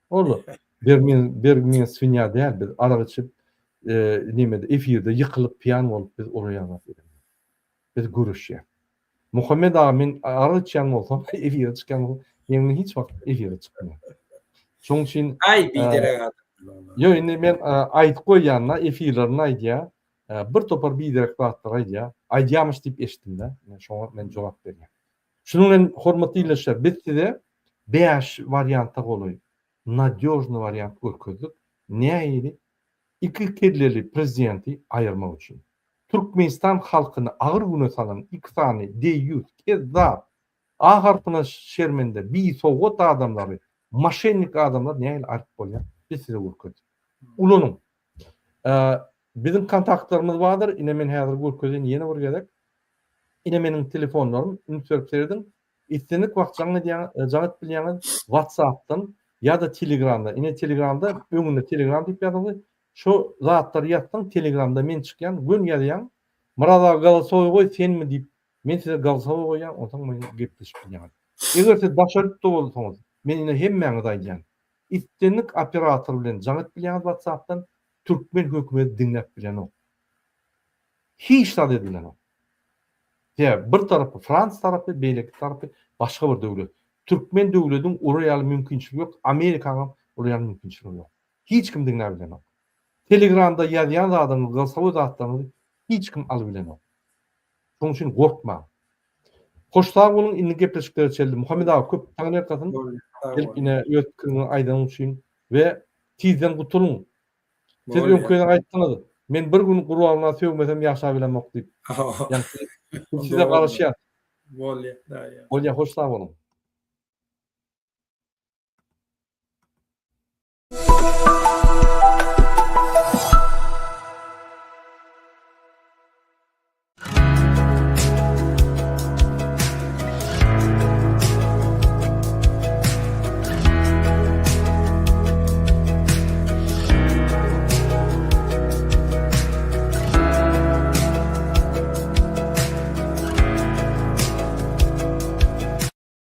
Ol bermen swinya däl, biz ara içip nimede efirde ýykylyp piyan bolup biz oraýa biz görüşýär. Muhammed Ağa men ara içýän bolsam efirde çykýan ýeňe hiç wagt efirde çykmar. Şoň üçin biderek adam. Yo, indi men aýdyp goýanna efirlerini aýdýar. Bir topar biderek wagtlar aýdýar. Aýdýarmyş diýip eşitdim-de. Men şoňa men jogap berýär. Şunun bilen hormatly dinleýär, biz size 5 variantda goly. Nadёжny variant görkezdik. Näýdi? İki kelleli prezidenti aýyrmak üçin. Türkmenistan halkyny agyr güne salan iki sany D100 kezzap A harpyna şermende bir soğut adamlary, maşennik adamlar näýil aýryp bolýar? Biz size görkezdik. Ulanyň bizim kontaktlarymız bardyr. Ine men häzir görkezden ýene bir gerek. Ine meniň telefonlarym ünsörplerden istenik wagt jaňat bilýäňiz WhatsApp'tan ýa-da Telegram'da. Ine Telegram'da öňünde Telegram diýip ýazyly. Şu zatlar ýatdyň Telegram'da men çykýan, gün ýazyň. Murada galasowy goý senmi diýip men size galasowy goýan, otaň men gepleşip bilýän. Eger siz başaryp bolsaňyz, men ine hemmäňiz aýdýan. İstenik operator bilen jaňat bilýäňiz WhatsApp'tan Türkmen hökümeti diňläp bilen. Hiç da edilen o. Ya bir tarafı Frans tarafı, beýleki tarafı başga bir döwlet. Türkmen döwletiň oraýaly mümkinçiligi ýok, Amerikanyň oraýaly mümkinçiligi ýok. Hiç kim diňläp bilen. Telegramda ýazýan adamyň gasawy zatlaryny hiç kim alyp bilen. Şoň üçin gorkma. Hoşsag bolun, indi gepleşikler çeldi. Muhammed Ağa köp taňyr gatyn. Gelip ine öz pikirini aýdan üçin we tizden gutulun. Siz öňküden aýtdyňyz. Men bir gün Gurbanna söýmesem ýaşa bilemok diýip. Ýani size garaşýar. Bolýar. Bolýar, hoşsag bolun.